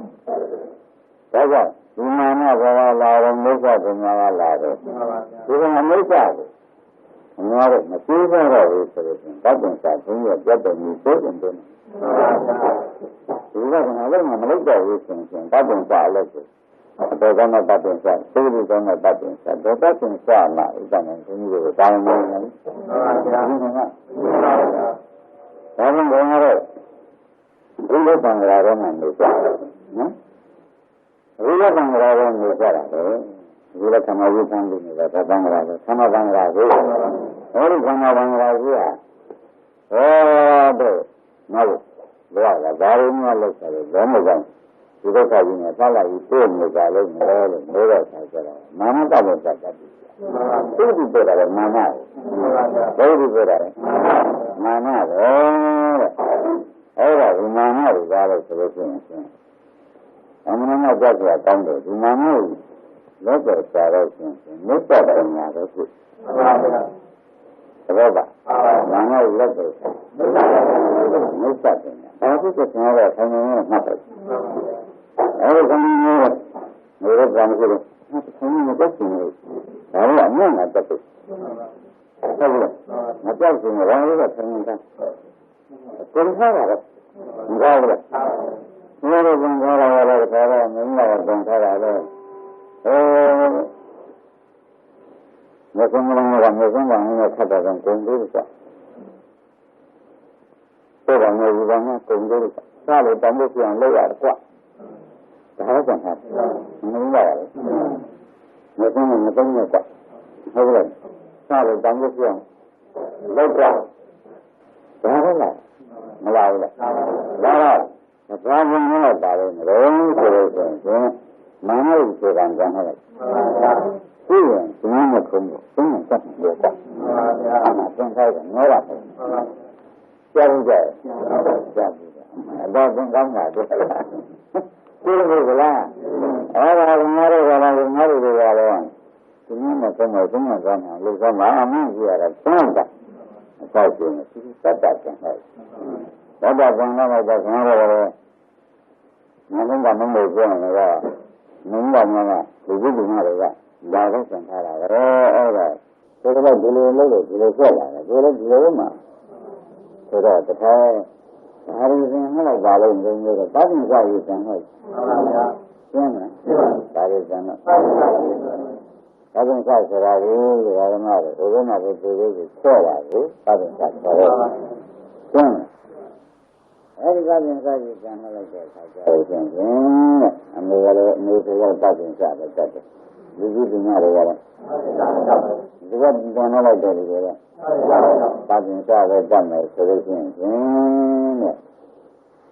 C: ဒါကြောင့်ဒီမာနဘာဝလာတော့မိစ္ဆာပညာကလာတယ်ဒီကမိစ္ဆာကိုအများတော့မသိကြတော့ဘူးဆိုတော့တတ်တင်စာဘုန်းကြီးပြတ်တယ်မျိုးဆိုတယ်ဒီကငါလည်းမလုပ်တော့ဘူးဆိုရင်တတ်တင်စာအလုပ်ကိုတော်တော်နဲ့တတ်တင်စာသိလို့တော့နဲ့တတ်တင်စာတော့တတ်တင်စာမှာဥပ္ပန္နဘုန်းကြီးကိုတာဝန်နေတယ်ဒါကြောင့်ဘုန်းကတော့ဘုရားသံဃာတော်မှာနေကြနော်ဘုရားသံဃာတော်နေကြတာပဲဘုရားသမာဓိသံဃာနေတာသံဃာတော်သမသံဃာကိုဟောဒီသံဃာသံဃာကြီးဟာဟောတော့နောက်ဘောကဒါရင်းများလောက်တယ်ဘောမကောင်းဒီဒုက္ခကြီးနဲ့ဆက်လိုက်ပြီးသိနေကြလို့မလဲလို့ပြောတော့ဆက်ကြတော့မာနတတ်လို့တတ်တယ်သိပြီပြောတာကမာနဘယ်လိုပြောတာလဲမာနပဲအဲ့ဒါဒီမာနကိုကြားလို့ဆိုလို့ရှိရင်အမှန်မှကြက်ကြတောင်းတယ်ဒီမာနကိုလက်တော်စားတော့ရှင်မြတ်တော်ပညာတော့ဖြစ်သဘောပါမာနကိုလက်တော်စားမြတ်တော်ပညာဘာဖြစ်တဲ့ဆင်းရဲဆင်းရဲနဲ့မှတ်တယ်အဲ့ဒီဆင်းရဲမျိုးတော့ဘာမှမဖြစ်ဘူးဆင်းရဲမတက်ဘူးဒါလည်းအမြတ်နဲ့တက်တယ်ဟုတ်လားမတက်ဘူးဘာလို့လဲဆင်းရဲတာကိုယ်စားရတယ်မကောင်းဘူးလားဘယ်လိုပြန်ခေါ်ရလဲခေါ်ရမင်းလည်းပြန်ခေါ်ရတယ်မဆုံးမလုံးကမဆုံးပါဘူးနဲ့ခတ်တာကကုန်သေးတယ်ဆိုတော့မျိုးဒီကနေ့ကုန်သေးတယ်စားလို့တောင်းလို့ပြန်လောက်ရတယ်ကွာဒါတော့ပြန်ထားမင်းလာရတယ်မဆုံးမသုံးနဲ့ကွာဟုတ်လားစားလို့တောင်းလို့ပြန်လောက်ကြဒါတော့လားမလာဘူးလားလာတော့ဘာမှမလုပ်ပါဘူးမလို့ဆိုလို့ဆိုရင် mana itu kan jangan. Iya, semuanya kumpul, semua kan berkat. Anak saya kan norak. Jadi, ada pun kan nggak ada. Kurang orang orang. Semuanya semua kan, lu sama anak dia ada sangat. Saya punya, saya kan. Ada pun ada orang. Nanti kamu berjuang juga, mana, lebih mana juga, jangan sengkara. Kalau dulu saja, dulu mah, sudah terkait hari ini malah balik dengan tapi saya jangan, jangan, saya jangan. Tapi saya selalu orang itu selalu, tapi saya jangan. Hari ini saya jangan lagi saja. Ambil kalau tapi saya saja. Jadi dengar ya. Juga jangan lagi ya. Tapi saya jangan solusi.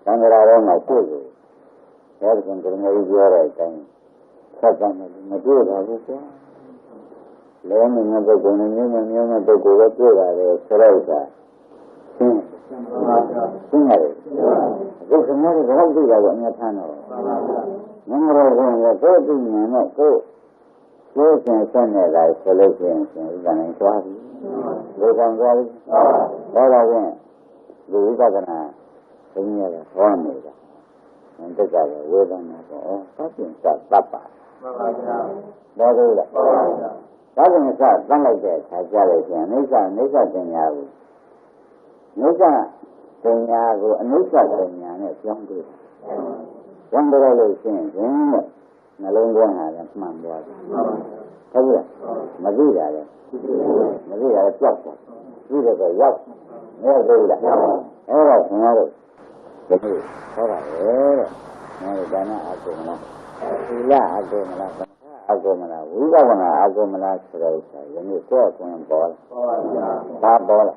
C: Tanggal orang aku. Saya kan terima juara kan. Saya mesti harus. Lain mana begonya begonya ada selesai. Dengar. Kalau semua orang juga punya tanah. Mengerjakan itu dunia itu. Saya dah selesai. Jangan kuat. Bukan kuat. Orang juga kena. Ini ada orang juga. Nanti kalau bukan apa. Tapi saya apa? Baru. Tapi saya kalau saya cari saya tinggal. Nusa Tayar, Nusa Tayar ni siapa? Siapa kalau siapa? Nalungguan ada semua. Tahu tak? Mesti ada siapa? Ini ada siapa? Ni ada ada semua. Jadi orang ni dana aku mana? Ila aku mana? Uga mana? Aku mana serai saya. Ini kau yang bol. Tak bol.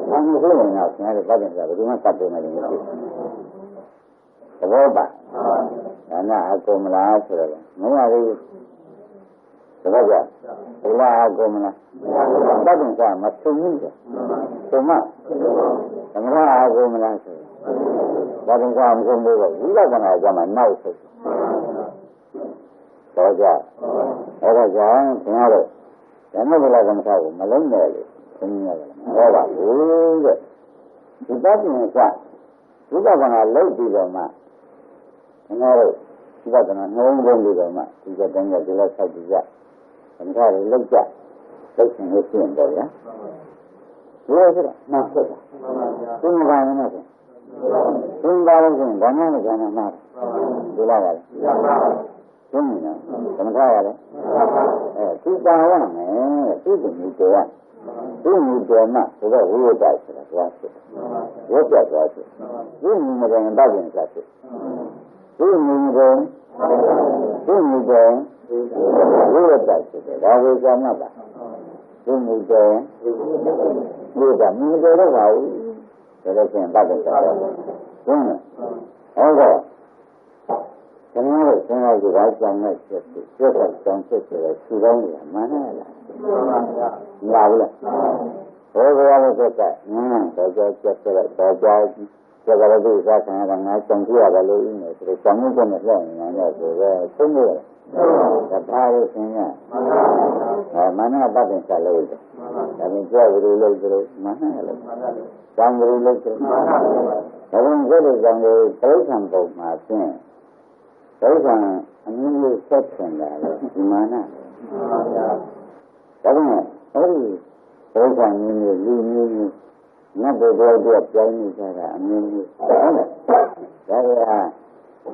C: Kamu tu nak sebenarnya pada saya. Cuma tak boleh ni. Sebab dana aku mana serai. Mana ada? Sebab ila aku mana? Tak bisa macam ni. Cuma aku mana serai. Tak bisa macam ni. Ila mana zaman now serai. Saja, orang jangan dengar. Jangan bilang tahu, malam ni, semuanya. Orang itu, kita punya sah. Kita kena lebih lama. Dengar, kita kena lebih lama. Kita dengar jelas saja. Dengar lebih, lebih mesti ya. Dua sudah, nak sudah. Tunggu mana tu? Tunggu mana nak? Jelas. Sini, sementara ada. Kita orang ni, itu mudah. Itu mudah nak, sudah mudah sudah kuasa. Mudah kuasa. Itu mudah yang tak bisa. Itu mudah, mudah sudah. Dah bisa nak. Itu mudah tahu. Sudah yang tak bisa. Sini, orang. Semua juga jangan jangan sudah mana lah. Lalu, orang kita, kalau tu saya sangat cangkir kalau ini, terus cangkir pun ada semua. Tapi sebenarnya, mana apa yang saya lakukan? Kami jual mana lah? Jangan kalau kita jangan terus macam. Sekarang ini section dah, di mana? Sekarang, sekarang ini, nak berbuat ni cara ini. Saya,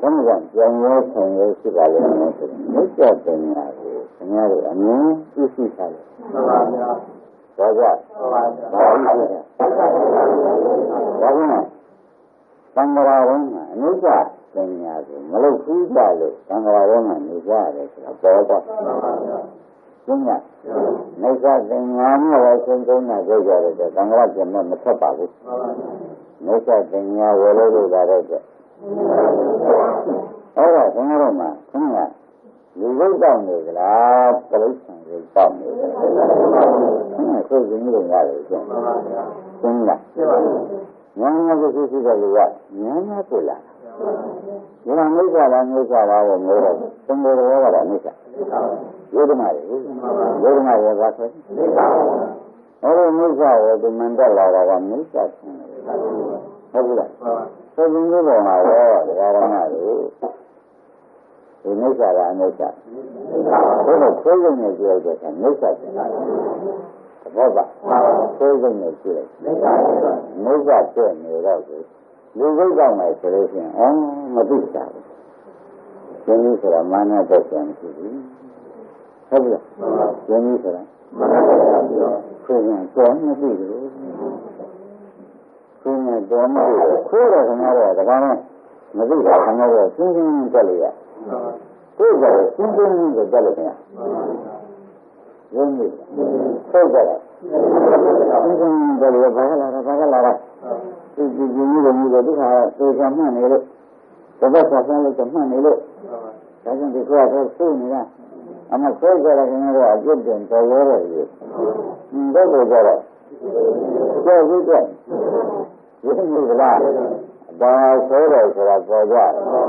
C: kemudian yang saya sudah lihat, mesti sebenarnya ini isi saya. Saja, baik. Sekarang, pengarahan ini sebenarnya, malah sudah le, pengarahan ini ada berapa? Punya, mereka dengan orang nak jaga, pengarahan cuma macam apa? Mereka dengan orang ada. အဲ့ဒါခင်ဗျားတို့မှာခင်ဗျာလူရုပ်တောင်းနေကြလားပြိဿံရုပ်တောင်းနေကြလားခင်ဗျာကိုယ်ကြီးလို့ရတယ်ကျင်းရှင်းလားဉာဏ်နဲ့ကိုရှိတဲ့လူကဉာဏ်နဲ့တွေ့လာဒီမှာမိစ္ဆာလားမိစ္ဆာလားကိုမျိုးတော့သုံးပေါ်တော်ကတော့မိစ္ဆာယုဒ္ဓမာရေယုဒ္ဓမာရေဘာဆိုမိစ္ဆာအဲ့ဒီမိစ္ဆာကိုဒီမန္တလာကမိစ္ဆာရှင်ဟုတ်ပြီလားသိရင်ဒီပေါ်မှာရောတရားဓမ္မတွေဒီမိစ္ဆာကအနိစ္စဘုရားသိရင်နဲ့ကြည့်လိုက်တဲ့အခါမိစ္ဆာရှင်တာဘောပါသိရင်နဲ့ကြည့်လိုက်မိစ္ဆာပြည့်နေတော့လူစိတ်ကောင်းတယ်ဆိုလို့ရှိရင်မသိတာဘူး။ယဉ်ကြီးဆိုတာမာနတက်တယ်မရှိဘူး။ဟုတ်ပြီလား။ယဉ်ကြီးဆိုတာမာနတက်တယ်ဆိုရင်တော်မသိဘူး။ဆိုရင်တော်မသိဘူး။ခိုးတယ်ခင်ဗျားတို့ကဒါကမသိတာခင်ဗျားတို့ရှင်းရှင်းတက်လို့ရ။ကိုယ်ကရှင်းရှင်းနဲ့တက်လို့ခင်ဗျာ။ယဉ်ကြီးဆိုကြတယ်။ရှင်းရှင်းတက်လို့ဘာကလာတာဒီမျိုးဒုက္ခသေချာမှတ်နေလို့တပတ်ဆက်ဆန်းလို့မှတ်နေလို့ဒါကြောင့်ဒီကောတော့သိနေတာအမဆွဲကြတယ်ခင်ဗျားတို့အပြစ်တင်တော်ရဲတယ်ကြီးဘယ်လိုကြတော့ကျော်ပြီးတော့ရင်းနေကြလားဒါဆွဲတယ်ဆိုတာပေါ်ကြဟုတ်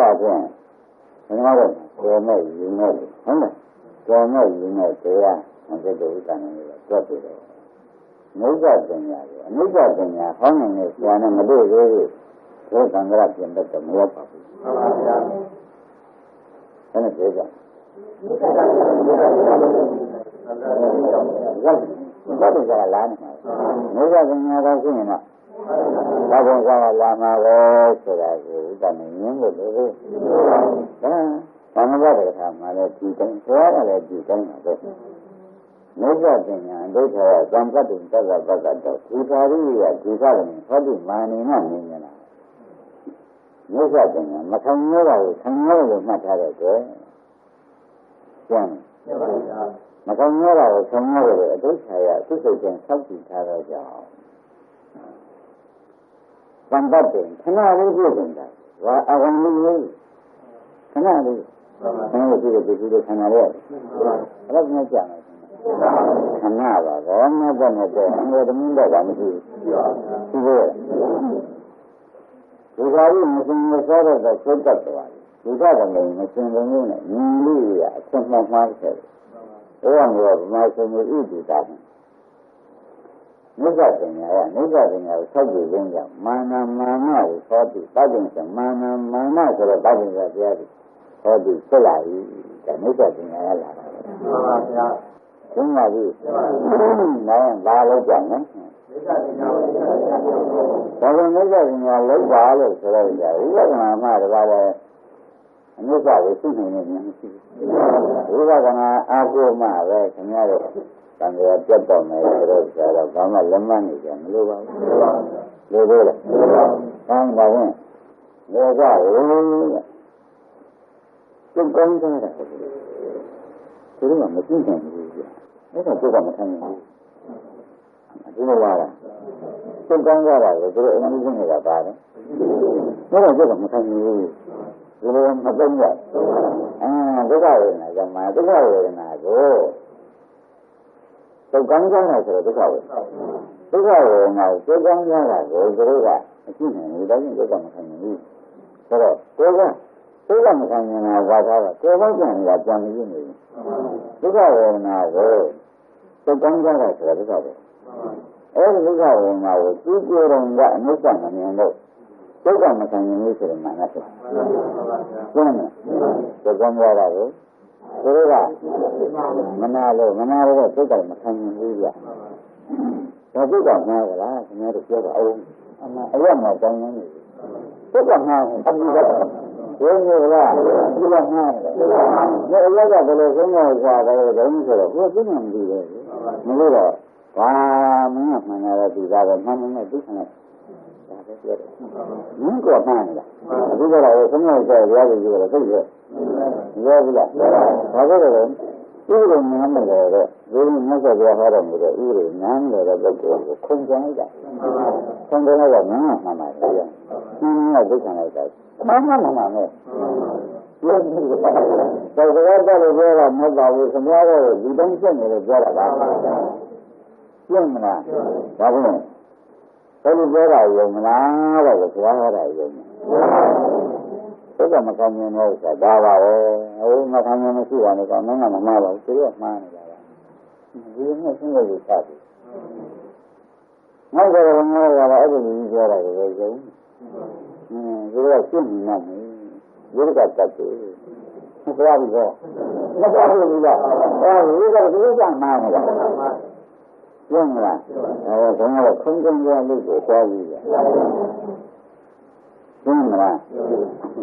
C: ပါဖြင့်ခင်ဗျားတို့ကျော်မဲ့ယူမဲ့ဟုတ်လားကျော်မဲ့ယူမဲ့တရားမသက်တူတန်နေလို့တွက်ပြီးတော့အနုစ္စပညာကိုအနုစ္စပညာဟောင်းနေတဲ့ဆရာနဲ့မတွေ့သေးဘူးဘုရားသံဃာပြင်တတ်တယ်မဟုတ်ပါဘူးမှန်ပါဗျာအဲ့ဒါပြောကြဘာလို့ကြလာနေမှာအနုစ္စပညာကရှိရင်တော့ဘာလို့ကြလာမှာလဲဆိုတာကိုဥပမာမြင်လို့လေဒါဘာမှမဟုတ်တဲ့အခါမှာလည်းဒီတိုင်းသွားရတယ်ဒီတိုင်းပါပဲနိစ္စပညာဒိဋ္ဌာသံဃတ္တိသက္ကပက္ကတောဒီပါရိယဒီကလည်းဟောဒီမာနေမှမြင်နေတာနိစ္စပညာမခံရတာကိုခံရလို့မှတ်ထားတဲ့အတွက်ကျန်မခံရတာကိုခံရလို့အဒိဋ္ဌာယသူစိတ်ချင်းဆောက်တည်ထားတော့ကြောင့်သံဃတ္တိခဏလေးပြည့်စုံတာဘာအဝံလေးခဏလေးခဏလေးပြည့်တဲ့ခဏလေးအဲ့ဒါကကြာတယ်ခဏပါဘောမတော့မတော့အငယ်သမီးတော့ပါမရှိဘူးဒီလိုဒီကာရီမစင်မစောတော့စိတ်တက်သွားတယ်ဒီကတည်းကမစင်လုံးနဲ့ညီလေးရအချက်မှမှားခဲ့တယ်ဘုရားမျိုးဗမာစင်ကြီးဥဒိတာနိစ္စပညာကနိစ္စပညာကိုဆောက်ကြည့်ခြင်းကြောင့်မာနမာနကိုသောတိတတ်တယ်ဆိုမာနမာနဆိုတော့တတ်တယ်ဆိုတရားကြီးသောတိဖြစ်လာပြီဒါနိစ္စပညာရလာတာမှန်ပါဗျာကျင်းပါပြီနိုင်ဘာလို့ကြောင်လဲဒါကနိစ္စပညာလောက်ပါလို့ဆိုတော့ကြာဥပဒနာမှတပါးလည်းအနိစ္စကိုသိနေနေများမရှိဘူးဥပဒနာအာဟုမှပဲခင်ဗျားတို့တန်ကြပြတ်တော့မယ်ဆိုတော့ကျတော့ဘာမှလက်မနေကြမလို့ပါဘူးလို့ပြောတယ်ဟောပါဝင်လေကသူကောင်းကြတာသူကမသိနိုင်ဘူးကြာအဲ့ဒါကိုကမခံနိုင်ဘူးဒီလိုပါလားသူကောင်းကြတာကိုသူတို့အမှုချင်းနေတာပါတယ်အဲ့ဒါကိုကမခံနိုင်ဘူးဒီလိုမသိရဒုက္ခဝေဒနာကြောင့်ဒုက္ခဝေဒနာကိုသူကောင်းကြတာဆိုတော့ဒုက္ခဝေဒနာဒုက္ခဝေဒနာကိုကောင်းကြတာကိုသူတို့ကအရှိနေတယ်ဒါကြောင့်ဒုက္ခမခံနိုင်ဘူးဆိုတော့ကိုကဒုက္ခမခံနိုင်တာဘာသာကကိုယ်ပေါင်းကြံနေတာကြံနေနေတယ်ဒုက္ခဝေဒနာကိုသူကောင်းကြတာဆိုတော့ဒုက္ခဝေဒနာအဲဒီဒုက္ခဝေဒနာကိုသူကိုယ်တော်ကအနုစ္စမမြင်လို့ဒုက္ခမခံနိုင်ဘူးဆိုရင်မှန်တယ်ကျင်းတယ်သူကောင်းကြတာကိုသူတို့ကမနာလို့ဒုက္ခမခံနိုင်ဘူးဗျာဒါဒုက္ခမှားကြလားခင်ဗျားတို့ပြောတာအရမတောင်းနေတယ်ဒုက္ခမှားအပြီးတော့ဘယ်လိုလဲဒီကမှားတယ်ဒီအလောကဘယ်လိုဆုံးတော့ကြတယ်ဒုံးဆိုတော့ဘယ်သိမှမသိဘူးမလို့တော့ဘာမှမမှန်ရတဲ့ဒီကားကမှန်မှန်နဲ့သိခံလိုက်ဒါပဲပြောတယ်မင်းကမှန်လားဒီကတော့ဆုံးတော့ကြရရည်ကြီးတော့သိရဲ့ရောဘူးလားဘာလို့လဲ ဥပဒေနားမလဲတဲ့ဒီမြတ်စွာဘုရားဟောတော်မူတဲ့ဥပဒေနားမလဲတဲ့ပုဂ္ဂိုလ်ကိုခုံကြလိုက်တာခုံကြလိုက်တော့ငန်းမှန်ပါလေဒီနေ့ဒုက္ခလိုက်တာမှန်မှန်နဲ့ပြောပြီးတော့တော့ပြောတာမဟုတ်ပါဘူးခင်ဗျားတို့ဒီတိုင်းဆက်နေလို့ပြောတာပါပြင်းမလားဘာလို့လဲဘယ်လိုပြောတာယုံမလားတဲ့ဘုရားဟောတာယုံတယ်မကောင်းမြင်လို့ဆိုတာဒါပါပဲဟိုမကောင်းမြင်မရှိပါနဲ့ကောင်းမင်းကမမှားပါဘူးသူကမှားနေတာပါဒီလိုနဲ့ရှင်းလို့စတယ်နောက်တော့ငါကလည်းအဲ့ဒီကြီးပြောတာကိုယုံသူကရှင်းနေမှာမင်းဒီကတတ်တယ်မပြောဘူးကောမပြောဘူးလားအဲဒီကဒီကမှားနေတာရှင်းမလားအဲဒါကတော့ခုံးခုံးရလို့ကိုသွားပြီးရရှင်းမလား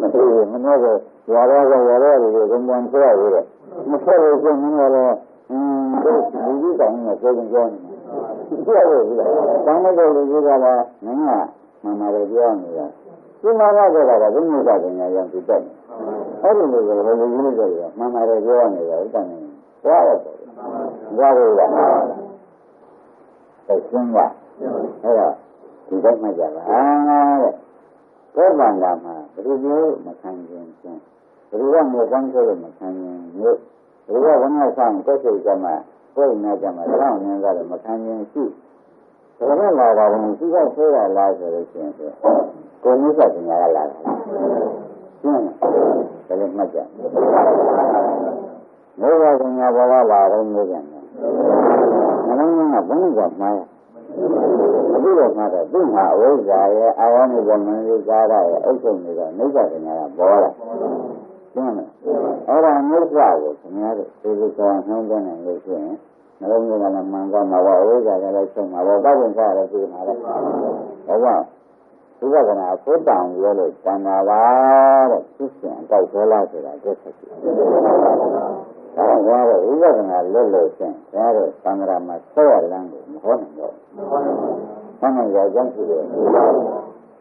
C: မသိဘူးမနှောကရွာတော့ရွာတော့ဒီလိုပြန်ဆွဲရတယ်မဆွဲလို့ရှင်းနေတော့ဒီကြီးတောင်နဲ့ပြောနေပြောနေပြရတယ်ဒီလားတောင်းတဲ့လူကြီးကလည်းမင်းကမှန်ပါတယ်ပြောနေတာဒီမှာကတော့ဘုရားကညာရံပြတ်အဲ့ဒီလိုကလည်းလူကြီးတွေကမှန်ပါတယ်ပြောနေတာဥပ္ပန္နသွားရတယ်သွားလို့ရရှင်းပါအဲ့ဒါဒီတိုင်းမှကြပါတဲ့ဘောဗန္ဒာမှာဘယ်လိုပြောမခံခြင်းချင်းဘယ်လိုကမျိုးကောင်းဆိုလို့မခံခြင်းမျိုးဘယ်လိုကဘုရားဆောင်ကိုယ်စိတ်ကမှကိုယ်နဲ့ကြမှာတောင်းနေတာလည်းမခံခြင်းရှိဘယ်လိုလာတာလဲသူကဆိုးတာလားဆိုလို့ရှိရင်ကိုယ်မျိုးဆက်ပညာကလာတာရှင်းတယ်ဘယ်လိုမှတ်ကြမေဃပညာဘောကလာတော့မျိုးကြတယ်မလုံးကဘုန်းကြီးကမှားအခုတော့မှာတော့သူ့မှာအဝိဇ္ဇာရဲ့အာဝါမိကမင်းကြီးကားရဲ့အုပ်ချုပ်နေတော့နိစ္စပညာကပေါ်လာရှင်းမလားအဲ့ဒါနိစ္စကိုခင်ဗျားတို့သိသိကောင်းနှောင်းတဲ့နိုင်လို့ရှိရင်မလုံးကလည်းမှန်ကောင်းမှာပါအဝိဇ္ဇာကလည်းချုပ်မှာပါပတ်ဝင်စားလည်းသိမှာလေဟုတ်ပါဒီကကနာဘုဒ္ဓံပြောလို့တန်တာပါတဲ့သိရှင်အတောက်သေးလားဆိုတာသိချက်ရှိဒါကတော့ဝိပဿနာလွတ်လို့ချင်းဒါတော့သံဃာမှာဆောရလမ်းကိုမဟောနိုင်တော့ဆန္ဒရကြောင့်ရှိတယ်ဒါက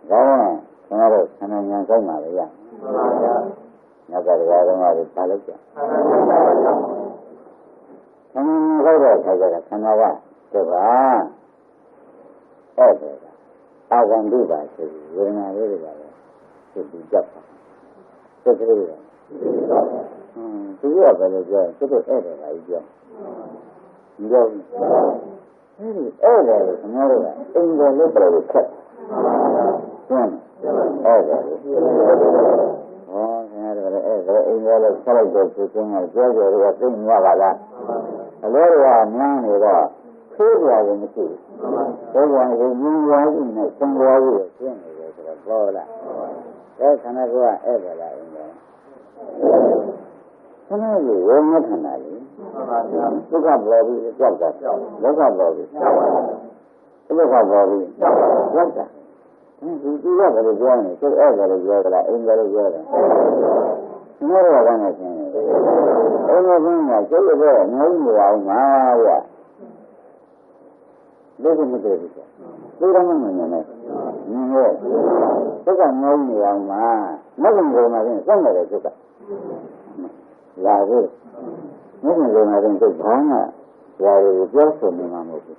C: ကျွန်တော်တို့ဆန္ဒဉာဏ်ကောင်းပါလေရညကတရားတော်ကလည်းပါလိုက်ကြဆန္ဒကောက်တဲ့ခါကျတော့ဆန္ဒကတပါအဲ့ဒါအာဂန္တုပါဆိုပြီးဝေဒနာလေးတွေကလည်းသိပြီးကြပ်ပါသိသေးတယ်သူကဘယ်လိုပြောသူတို့အဲ့ဒါလာကြီးပြောမပြောဘူးအဲ့ဒါကိုကျွန်တော်တို့ကအင်္ဂါလို့ပြောလို့ခက်ရှင်းအဲ့ဒါဟောကျွန်တော်တို့လည်းအဲ့ဒါအင်္ဂါလို့ဆက်လိုက်တော့သူကပြောကြတယ်ကသိနေရပါလားအလဲကမှန်းနေတော့သိကြတယ်မရှိဘူးဘုရားကိုမြင်ရည်နဲ့သံဃာကြီးရှင်းနေတယ်ဆိုတော့ပြောလားအဲ့ခန္ဓာကအဲ့ဒါလားအင်္ဂါခဏလေးဝေမထနာလေဒုက္ခပေါ်ပြီးကြောက်တာဒုက္ခပေါ်ပြီးဒုက္ခပေါ်ပြီးကြောက်တာဒီကဘယ်လိုပြောနေစိတ်အဲ့ဒါလိုပြောကြလားအင်္ဂါလိုပြောတယ်ကျွန်တော်ကလည်းရှင်းတယ်အင်္ဂါကစိတ်ရဲ့ငြိမ်းနေအောင်မှာဗျဒုက္ခမတည့်ဘူးသိရမှမမြင်နဲ့မြင်လို့ဒုက္ခငြိမ်းနေအောင်မှာမဂ္ဂင်ကိုမှရင်စောင့်နေတယ်ဒုက္ခလာဘူးမင်းကလည်းမသိဘာမှရာတွေပြောဆိုနေမှာမဟုတ်ဘူး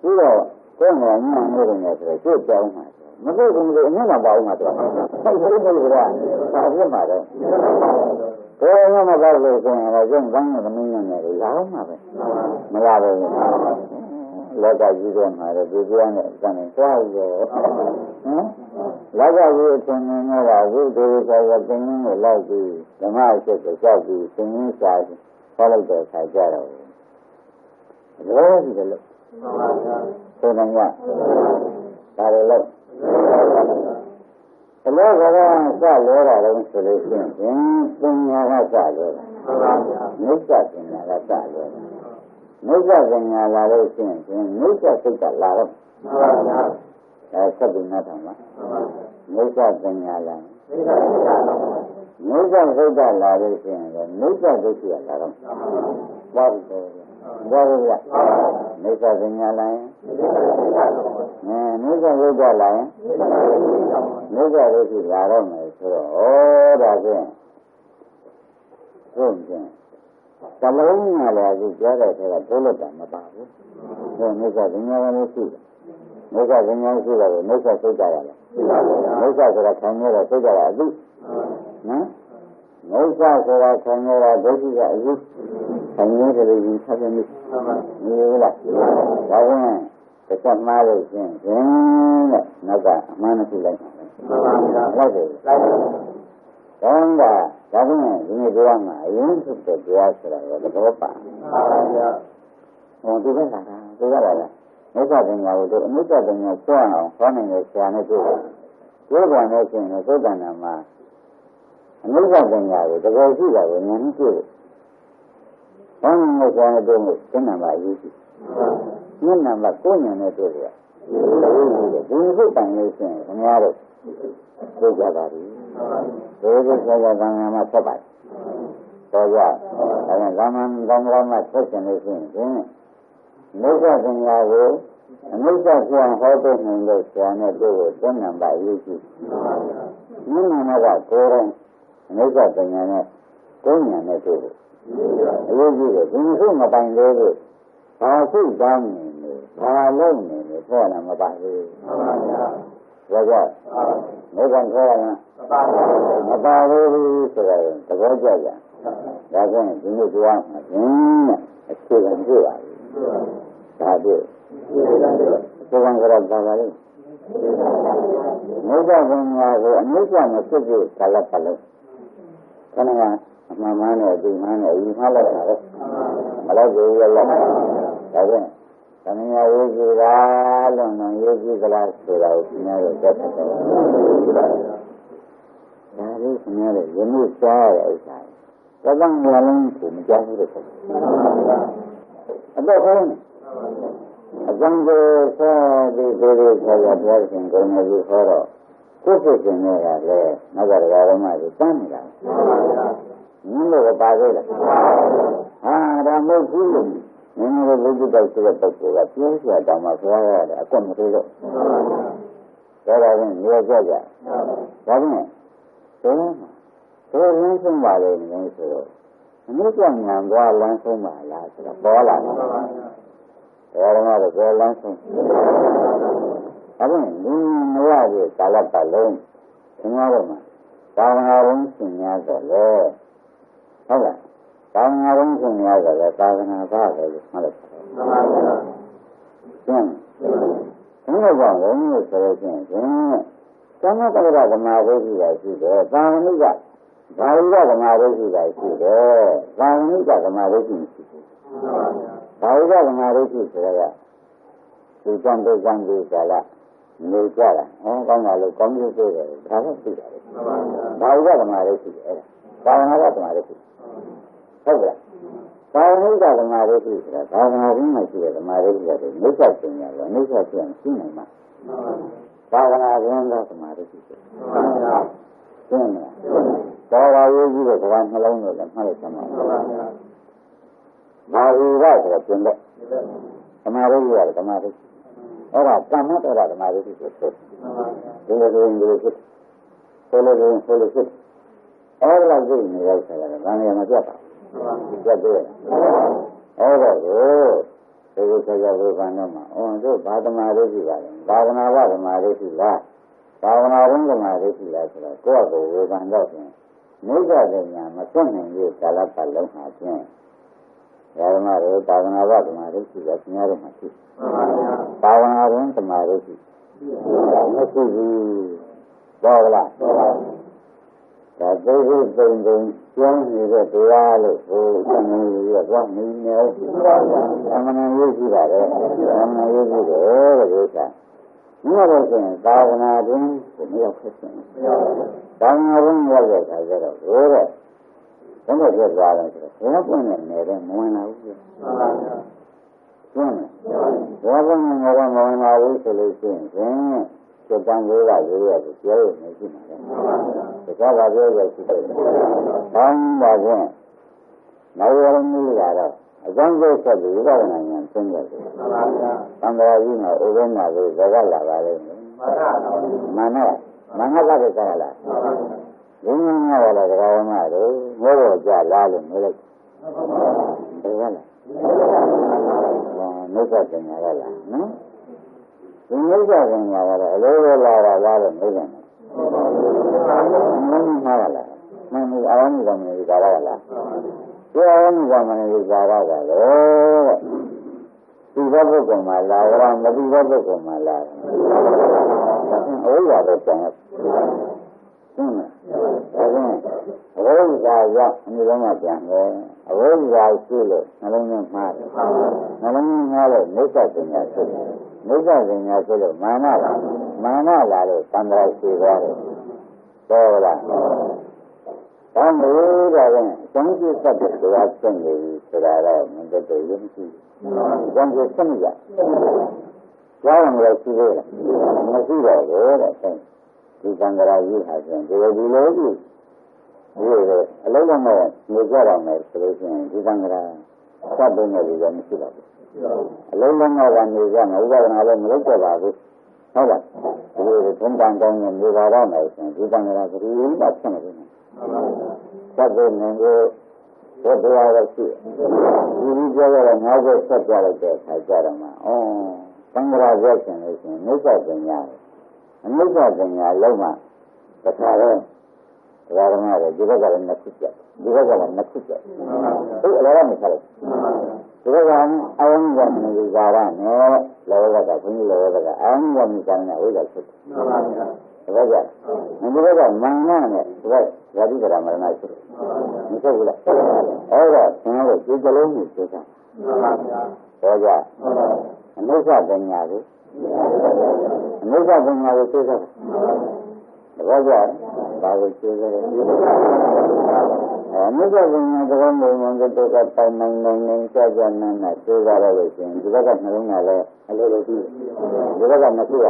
C: ပြီးတော့ကိုယ်ကညံ့နေတယ်ဆိုတော့ကျုပ်ကြောင်းမှာမသိဘူးလို့အမြင်ကပါအောင်မှာတော့ဟုတ်တယ်လို့ကဘာဖြစ်မှာလဲကိုယ်ကမပါလို့ဆိုရင်တော့ကျုပ်ကမ်းနဲ့မင်းနဲ့လည်းလာအောင်မှာပဲမလာဘူးလောကကြီးထဲမှာလည်းဒီပြောနဲ့အတိုင်းသွားရောလောကကြီးအထင်မြင်တော့ဝိသေဆောရပင်ရင်းကိုလိုက်ပြီးဓမ္မအချက်ကိုကြောက်ပြီးသင်ရင်းစာဟောလိုက်တဲ့အခါကျတော့လောကကြီးလည်းဆိုနေရဒါလည်းလို့အလောကကစလောတာလည်းဆိုလို့ရှိရင်ပညာကစလောတာမြတ်စွာဘုရားကစလောတာမြတ်စွာဘုရားလာလို့ရှိရင်မြတ်စွာစိတ်ကလာတော့အဲဆက်ပြီးနားထောင်ပါမြတ်စွာဘုရားလာမြတ်စွာစိတ်ကလာလို့ရှိရင်မြတ်စွာဒုက္ခလာတော့ဘာလို့ဘာလို့လဲမြတ်စွာဘုရားလာရင်မြတ်စွာစိတ်ကလာရင်မြတ်စွာဒုက္ခလာတော့မယ်ဆိုတော့ဩဒါဖြင့်ဟုတ်ကဲ့ Cả lớn nhà là gì chứ đây thì là thế lực mà bảo rồi mấy cái gì nhau nó xí mấy cái gì nhau xí rồi mấy cái xí ra rồi mấy cái là thành như là xí ra là gì mấy cái là thành như là đối với cái gì thành như là gì sao vậy như là đó cái cái mà rồi chứ nó cả mà nó xí lại lại đó là đó là những cái điều mà những cái điều là đó pa tôi biết là mấy cái gì nhau tôi mấy cái gì nhau qua nào qua này người qua này tôi qua này thì nó tôi đang làm mà mấy cái gì nhau tôi có gì là những cái qua này qua này tôi cái nào mà gì nhưng mà cô nhà này tôi là những cái bằng như thế nhà rồi tôi ra đó đối với cái là bằng mà thất bại tôi ra là zaman mà thất bại như thế mấy cái gì nhau mấy cái gì họ tôi nhìn được cái này tôi cái nào bài gì nhưng mà là cô rồi mấy cái gì này cô nhà này tôi cái gì đấy những thứ mà bằng đấy họ cứ đang họ luôn này thôi là mà bài gì rồi mấy con thôi mà ba cái rồi tôi có chơi à đó cái những cái chuyện mà cái là gì vậy đó đấy cái con cái đó là gì mấy cái mấy cái mà cái gì cả là cái này mà này thì mà này mà là cái mà là gì là cái này cái này gì là luôn nó gì cái là cái là cái này cái đấy cái này là những cái cái bằng là những cái cái gì đó không rằng cái cái là cái này gì hết cô phải cái này là nó là mà gì tan ra những cái bài đó ra mới vui những cái gì đó là tiếng là đào mà phải là con một cái đó đó là nhiều cái gì đó này tôi lên xuống bài này như thế rồi nếu cái nhà qua lên xuống bài là sẽ bỏ lại đó là nó cái lên xuống đó là những cái gì cả là cả lên chúng ta mà bao nhiêu lần sinh nhật rồiဟုတ်လားဘာဝနာဝင်ရှင်ရတယ်သာသနာ့ဘာပဲမှတ်လိုက်ပါကျင်းဘုရားကြောင့်လည်းဆိုလို့ရှိရင်သမထကဓမ္မဝိသုဒ္ဓရှိတယ်သာဝနိကဘာဝိကဓမ္မဝိသုဒ္ဓရှိတယ်သာဝနိကဓမ္မဝိသုဒ္ဓရှိတယ်ဘာဝိကဓမ္မဝိသုဒ္ဓဆိုတော့ဒီကံဒုက္ခဒီကာလနေကြတာကောင်းတာလို့ကောင်းကျိုးဆိုတယ်ဒါလည်းသိတယ်ဘာဝိကဓမ္မဝိသုဒ္ဓအဲ့ဒါဘာဝနာကဓမ္မဝိသုဒ္ဓဟုတ်ကဲ့သာဝနိကဓမ္မရိတိဆိုတာသာသနာ့ဘုန်းမှာရှိတဲ့ဓမ္မရိတိတွေမိစ္ဆာပညာရောမိစ္ဆာပြန်ရှင်းနိုင်မှာသာသနာ့ဘုန်းကဓမ္မရိတိရှင်းမလားတော်တော်ရေးကြီးတဲ့ကဘာနှလုံးနဲ့လည်းမှတ်လိုက်သမှာဘာဝိရဆိုတာပြင်တဲ့ဓမ္မရိတိရတယ်ဓမ္မရိတိအဲ့ဒါကမ္မတော်ဓမ္မရိတိဆိုတယ်ဒီလိုဖြစ်ဆိုလိုဖြစ်အဲ့ဒါကြည့်နေရတာကဘာနေမှာပြတ်တာပြတ်တယ်အဲ့ဒါကိုဒီလိုဆက်ရဝေဖန်တော့မှာတို့ဘာသမာဓိရှိပါလဲဘာဝနာဝဓမ္မဓိရှိလားဘာဝနာဝင်ဓမ္မဓိရှိလားဆိုတော့ကိုယ့်ကိုယ်ဝေဖန်တော့ဖြင့်မိစ္ဆာပညာမစွန့်နိုင်ရဲ့ကာလပတ်လုံးမှာဖြင့်ဘာဝနာရောဘာဝနာဝဓမ္မဓိရှိတာသင်ရတော့မှာရှိဘာဝနာဝင်ဓမ္မဓိရှိမရှိဘူးဘောလားဒါသိသိသိသိကျောင်းနေတဲ့တရားလို့ဟိုအမှန်ကြီးကသွားနေနေအမှန်ရေးရှိပါတယ်အမှန်ရေးရှိတယ်တဲ့ဒီကမြတ်လို့ဆိုရင်သာဝနာတွင်မရောက်ဖြစ်ရှင်သာဝနာတွင်ရောက်တဲ့အခါကျတော့ဟိုတဲ့ဘုန်းတော်ပြသွားတယ်ဆိုတော့ဘုရားပွင့်နေတယ်မဝင်လာဘူးကျင်းတယ်ဘုရားပွင့်နေတယ်မဝင်လာဘူးဆိုလို့ရှိရင်စက်တန်လေးကရေးရတယ်ပြောရမယ်ရှိမှာလေတခြားဘာပြောရရှိတယ်ဘောင်းပါဖြင့်နောက်ရမှုလာတော့အကြောင်းကျဆက်ပြီးဝိပဿနာဉာဏ်သိရတယ်သံဃာကြီးမှာဥပ္ပမလေးဇဂလာပါလိမ့်မယ်မာနကလည်းကြားလာဘုန်းကြီးကလည်းဒကာဝမတို့ငိုးတော့ကြလားလို့ပြောလိုက် ဘယ်ကလဲနိစ္စပညာရလားနော်ဒီနိစ္စပညာကတော့အလိုလိုလာတာလားလို့နေတယ်မင်းမှားလားမင်းအာရုံကမင်းကာရလားဒီအာရုံကမင်းကာရပါလေဒီဘက်ပုဂ္ဂိုလ်မှာလာရမဒီဘက်ပုဂ္ဂိုလ်မှာလာအဝိဇ္ဇာကိုပြန်ရဟုတ်လားဒါကြောင့်အဝိဇ္ဇာရောက်အမျိုးလုံးကပြန်တယ်အဝိဇ္ဇာရှိလို့နှလုံးသွင်းမှားတယ်နှလုံးသွင်းမှားလို့နိစ္စပညာဖြစ်တယ်နိစ္စပညာဖြစ်လို့မာနလာလို့သံဃာရှိသွားတယ်ဟုတ်လားဒါမျိုးတော့အကျဉ်းချုပ်သက်တဲ့တရားကျင့်နေပြီဆိုတာတော့မင်းတို့ရုံးကြည့်ကျန်ကျစနစ်ရကျောင်းလည်းရှိသေးတယ်မရှိတော့ဘူးတဲ့ဒီသံဃာကြီးဟာဆိုရင်ဒီလိုကြီးဒီအလုံးလုံးနဲ့နေကြတော့မယ်ဆိုလို့ရှိရင်ဒီသံဃာစပ်တဲ့နေလည်းမရှိတော့ဘူးအလုံးလုံးကနေကြမယ်ဥပဒနာလည်းမလုပ်တော့ပါဘူးဟုတ်လားဒီလိုထုံးတန်ကောင်းနေပါတော့မယ်ဆိုရင်ဒီသံဃာကဒီလိုမှဖြစ်နေတယ်စပ်တဲ့နေကိုဘုရားရဲ့ရှိဒီပြောရတဲ့နောက်ဆက်ဆက်ကြလိုက်တဲ့အခါကျတော့မှသံဃာရက်ရှင်လို့ရှိရင်နိစ္စပညာအနိစ္စပညာလုံးမှတခါတော့တရားဓမ္မတွေဒီဘက်ကလည်းနှစ်ခုပြဒီဘက်ကလည်းနှစ်ခုပြဟုတ်အလားမဆက်လိုက်ဒီဘက်ကအာယုံကမြည်ကြတာနဲ့လောဘကဘုန်းကြီးလောဘကအာယုံကမြည်ကြတဲ့ဝိဇ္ဇာဖြစ်တယ်ဒါကြောင့်ဒီဘက်ကမာနနဲ့ဒီဘက်ဝါဒီကရမရဏဖြစ်တယ်မဟုတ်ဘူးလားအဲ့တော့သင်တို့ဒီကလုံးကိုသိတာဟုတ်ကြအနိစ္စပညာကိုအနိစ္စပညာကိုသိတာဒါကြောင့်ဘာကိုသိကြလဲအနိစ္စပညာတော်မျိုးကတော့တိုင်နိုင်ကြနာသိကြရလို့ရှိရင်ဒီဘက်ကနှလုံးသားလည်းအလိုလိုကြည့်ဒီဘက်ကမသိရ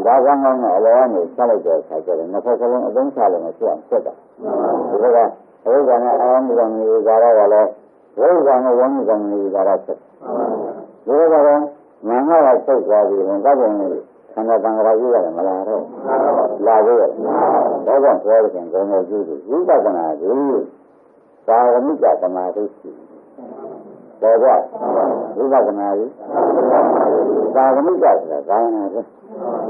C: ဒါကမှအလောကနေဆက်လိုက်တဲ့အခါကျတော့နှစ်ဖက်ကလုံးအသုံးချလို့မဖြစ်အောင်ဆက်တာဒီဘက်ကဝိဇ္ဇာနဲ့အာရုံကမျိုးကြတော့လည်းဝိဇ္ဇာနဲ့ဝိညာဉ်ကမျိုးကြတော့ဆက်ဒီဘက်ကမာနကစိတ်သွားပြီးရင်တော့ခန္ဓာတန်ခါကြီးရတယ်မလားတော့လာသေးတယ်ဒါကြောင့်ပြောရရင်ဘုံကိုကြည့်ပြီးဝိပဿနာကြီးသာဝမိကသမာဓိရှိတယ်ကြဝိပဿနာကြီးသာဝမိကဆိုတာဘာနာလဲ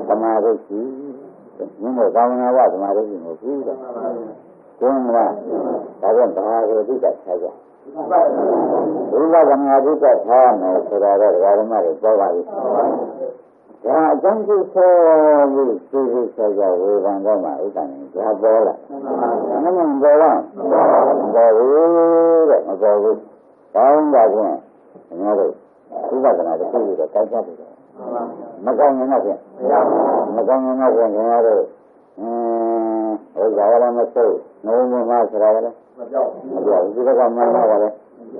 C: သမာဓိရှိမြင်တဲ့သာဝနာဝသမာဓိရှိကိုပြီးတယ်ကျင်းလားဒါကြောင့်ဘာကိုသိတာဆက်ကြဝိပဿနာသိတာထားမယ်ဆိုတာတော့ဓမ္မတွေပြောပါလိမ့်ဒါအကျဉ်းချုပ်ဆိုပြီးသိဆက်ကြဝေဖန်တော့မှဥဒ္ဒနာဒါပေါ်လာမမပေါ်လားပေါ်ဘူးတဲ့မပေါ်ဘူးကောင်းပါဖြင့်အများတို့ဥပဒနာတစ်ခုပြီးတော့ကောက်ကြတယ်မကောင်းရင်တော့ဖြင့်မကောင်းရင်တော့ဖြင့်ခင်ဗျားတို့ဟိုကြောင်လည်းမဆိုးနှုံးမမဆိုတာလည်းမပြောက်ဒီဘက်ကမှန်းတော့လည်း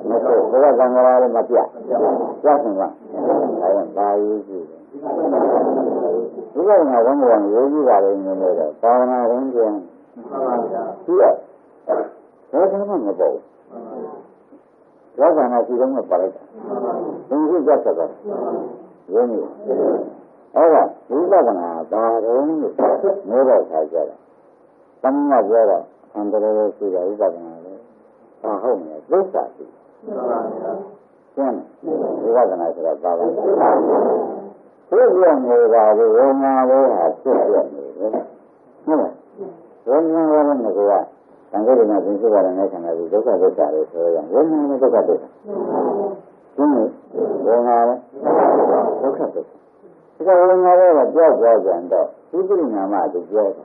C: မဆိုးဘက်ကကံကြရာလည်းမပြကြောက်နေမှာအဲဒါပါရေးကြည့်ဒီကနေ့ဝန်ဝန်ရေးကြည့်ပါလေမြင်လို့သာဝနာရင်းကျင်းဒီကဘယ်ကမှမပေါ့လောကနာရှိတော့မပါလိုက်သင်္ကြန်ဆက်တော့ရင်းနေအဲ့ဒါဝိပဿနာဘာတုံးလို့မိုးတော့ခါကြတယ်တမန်ကပြောတော့အန္တရာယ်ရှိတဲ့ဝိပဿနာလေဘာဟုတ်လဲဒုက္ခရှိကျင်းဝိပဿနာဆိုတာဘာလဲဖြစ်ရနေတာကိုဝိညာဉ်လေးဟာဖြစ်ရနေတယ်ဟုတ်လားဝိညာဉ်လေးနဲ့ကသံဃာ့ရဲ့သင်္ကေတနဲ့ခန္ဓာကိုဒုက္ခဒုက္ခလေးဆိုရရင်ဝိညာဉ်နဲ့ဒုက္ခဒုက္ခရှင်းနေဝိညာဉ်နဲ့ဒုက္ခဒုက္ခဒီကဝိညာဉ်လေးကကြောက်ကြတော့ဒီပြိညာမတူပြောတာ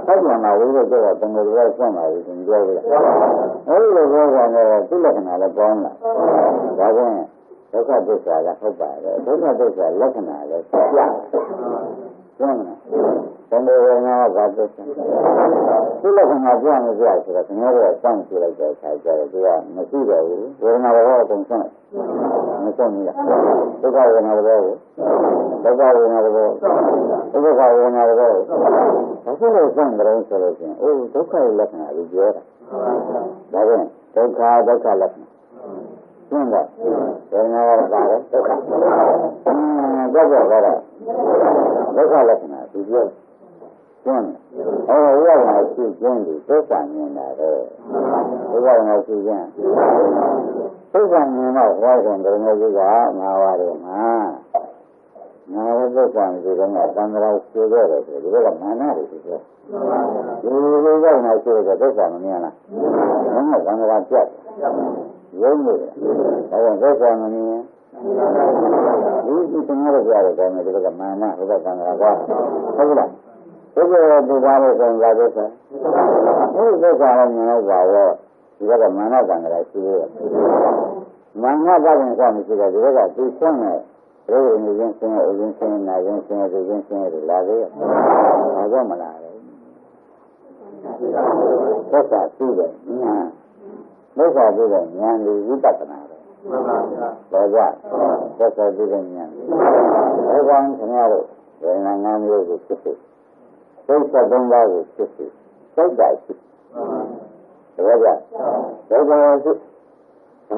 C: ဟုတ်တယ်မှာဝိရောတော့တံငယ်ရောဆက်မှာဒီပြောကြအဲဒီလိုပြောကြတယ်သူ့လက္ခဏာလည်းပေါင်းလာဒါကြောင့်ဒုက္ခဒုက္ခကဟုတ်ပါတယ်ဒုက္ခဒုက္ခလက္ခဏာလည်းပြတယ်ကျမ်းမှာဘယ်လိုဝိညာဉ်ကဘာဒုက္ခသူ့လက္ခဏာပြနေကြဆိုတော့ခင်ဗျားတို့စောင့်ကြည့်လိုက်တဲ့အခါကျတော့သူကမရှိတော့ဘူးဝေဒနာဘောအကုန်ဆုံးမဆုံးဘူးလားဒုက္ခဝေဒနာဘောဒုက္ခဝေဒနာဘောဒုက္ခဝေဒနာဘောဘာဖြစ်လို့ဆုံးကြလဲဆိုလို့ရှိရင်အိုးဒုက္ခရဲ့လက္ခဏာကိုပြောတာဒါကြောင့်ဒုက္ခလက္ခဏာရှင်းတော့ဘယ်နာတော့ပါတယ်ဒုက္ခတော့တော့တော့ဒုက္ခလက္ခဏာဒီပြော ကျွန်းဝိပဿနာရှိခြင်းဒီသစ္စာမြင်တာတော့ဝိပဿနာရှိခြင်းသစ္စာမြင်တော့ဟောခြင်းဘယ်လိုကြီးကငါးပါးတယ်မှာငါသစ္စာဒီကောင်ကသံဃာရှိခဲ့တယ်ဆိုဒီကမာနတွေရှိတယ်ဒီလိုကငါရှိတဲ့သစ္စာမမြင်လားဘယ်မှာသံဃာပြတ်ရုံးနေတယ်ဘာလို့သစ္စာမမြင်ဒီသံဃာရကြတဲ့ကောင်တွေကမာနဟိုကသံဃာကဟုတ်လားဒီလိုဒီကားလို့ဆိုရင်ဒါသစ္စာဒီသစ္စာကိုမြင်လို့ပါတော့ဒီကမာနသံဃာရှိရဲ့မာနကလည်းဆက်မရှိတော့ဒီကသူဆွမ်းနေရုပ်ရင်းချင်းအရင်ချင်းနာရင်ချင်းဒီရင်ချင်းတွေလာသေးရဲ့ဘာကြောင့်မလာလဲသစ္စာရှိတဲ့ဉာဏ်သစ္စာရှိတဲ့ဉာဏ်ဒီဝိပဿနာပဲပေါ်ကြသစ္စာရှိတဲ့ဉာဏ်ဒီကောင်ခင်ဗျားတို့ဝေဒနာ၅မျိုးကိုဖြစ်ဖြစ်သိစ္စာ၃ပါးကိုဖြစ်ဖြစ်စိတ်ဓာတ်ရှိတယ်ကြဒုက္ခရှိ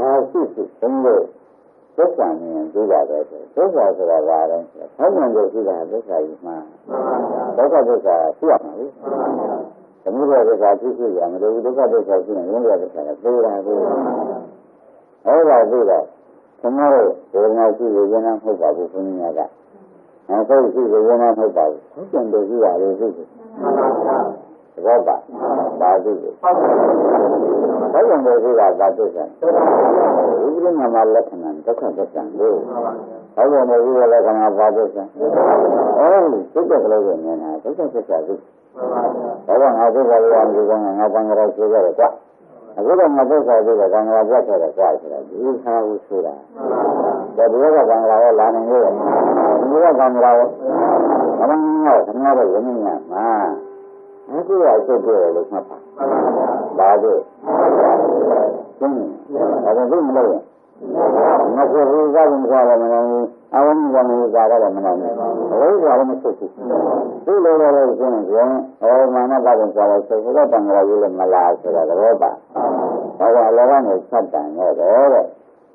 C: ဘာရှိရှိသုံးလို့သစ္စာမြင်ကြည့်ရတယ်သစ္စာဆိုတာဘာလဲဟောမှန်လို့ရှိတာသစ္စာကြီးမှဒုက္ခသစ္စာရှိရမှာလေသမုဒယသစ္စာဖြစ်ရမယ်ဒုက္ခသစ္စာရှိရင်ဝိညာဉ်သစ္စာလည်းသိတာသိဟောတာသိတော့ကျွန်တော်တို့ဝေဒနာရှိရရင်မဟုတ်ပါဘူးဘုန်းကြီးများကအခုရှိရရင်မဟုတ်ပါဘူးဟုတ်တယ်လို့ရှိရတယ်သိတယ်ဘောပါဒါသိတယ်ဘယ်လိုလဲရှိတာဒါသိတယ်ဒီလိုမှမလက္ခဏာဒုက္ခသစ္စာလို့ဘယ်လိုလဲရှိတဲ့လက္ခဏာဘာသစ္စာအဲဒီစိတ်ကလေးကိုမြင်တာဒုက္ခသစ္စာသိဘာကငါသစ္စာလေးကဒီကောင်ငါပံကြရရှိကြတယ်ကွာအခုတော့ငါသစ္စာသိတယ်ကံကြရပြတ်တယ်ကွာဆိုတာဒီဟာကိုဆိုတာဒါဒီကကံကြရလာနေလို့ဒီကကံကြရအမှန်တော့ခင်ဗျားတို့ယနေ့ညမှာအခုရအချက်ပြရလို့မှတ်ပါဒါတို့သိတယ်ဒါကသိမလို့ငါကိုယ်ကလည်းမကြရမလို့အဝိဇ္ဇာနဲ့ကြရတယ်မလို့ဘယ်လိုလဲမဖြစ်ဘူးဒီလိုလိုဆိုရင်မာနပါရင်ကြားလိုက်ဆိုတော့တန်ခါကြီးလည်းမလားဆိုတာတော့ပါဘာလို့အလောကနေဆက်တန်ရတော့တဲ့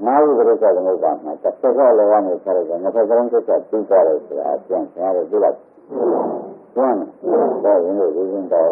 C: နာဝိပရိစ္ဆေသမုပ္ပါမှာတစ်ခါလောကနေဆက်လိုက်တယ်နှစ်ခါသုံးခါပြီးသွားတယ်ဆိုတာအပြန်ဆရာတို့ပြလိုက်ကျွမ်းတယ်ဒါရင်လို့ဒီရင်တော့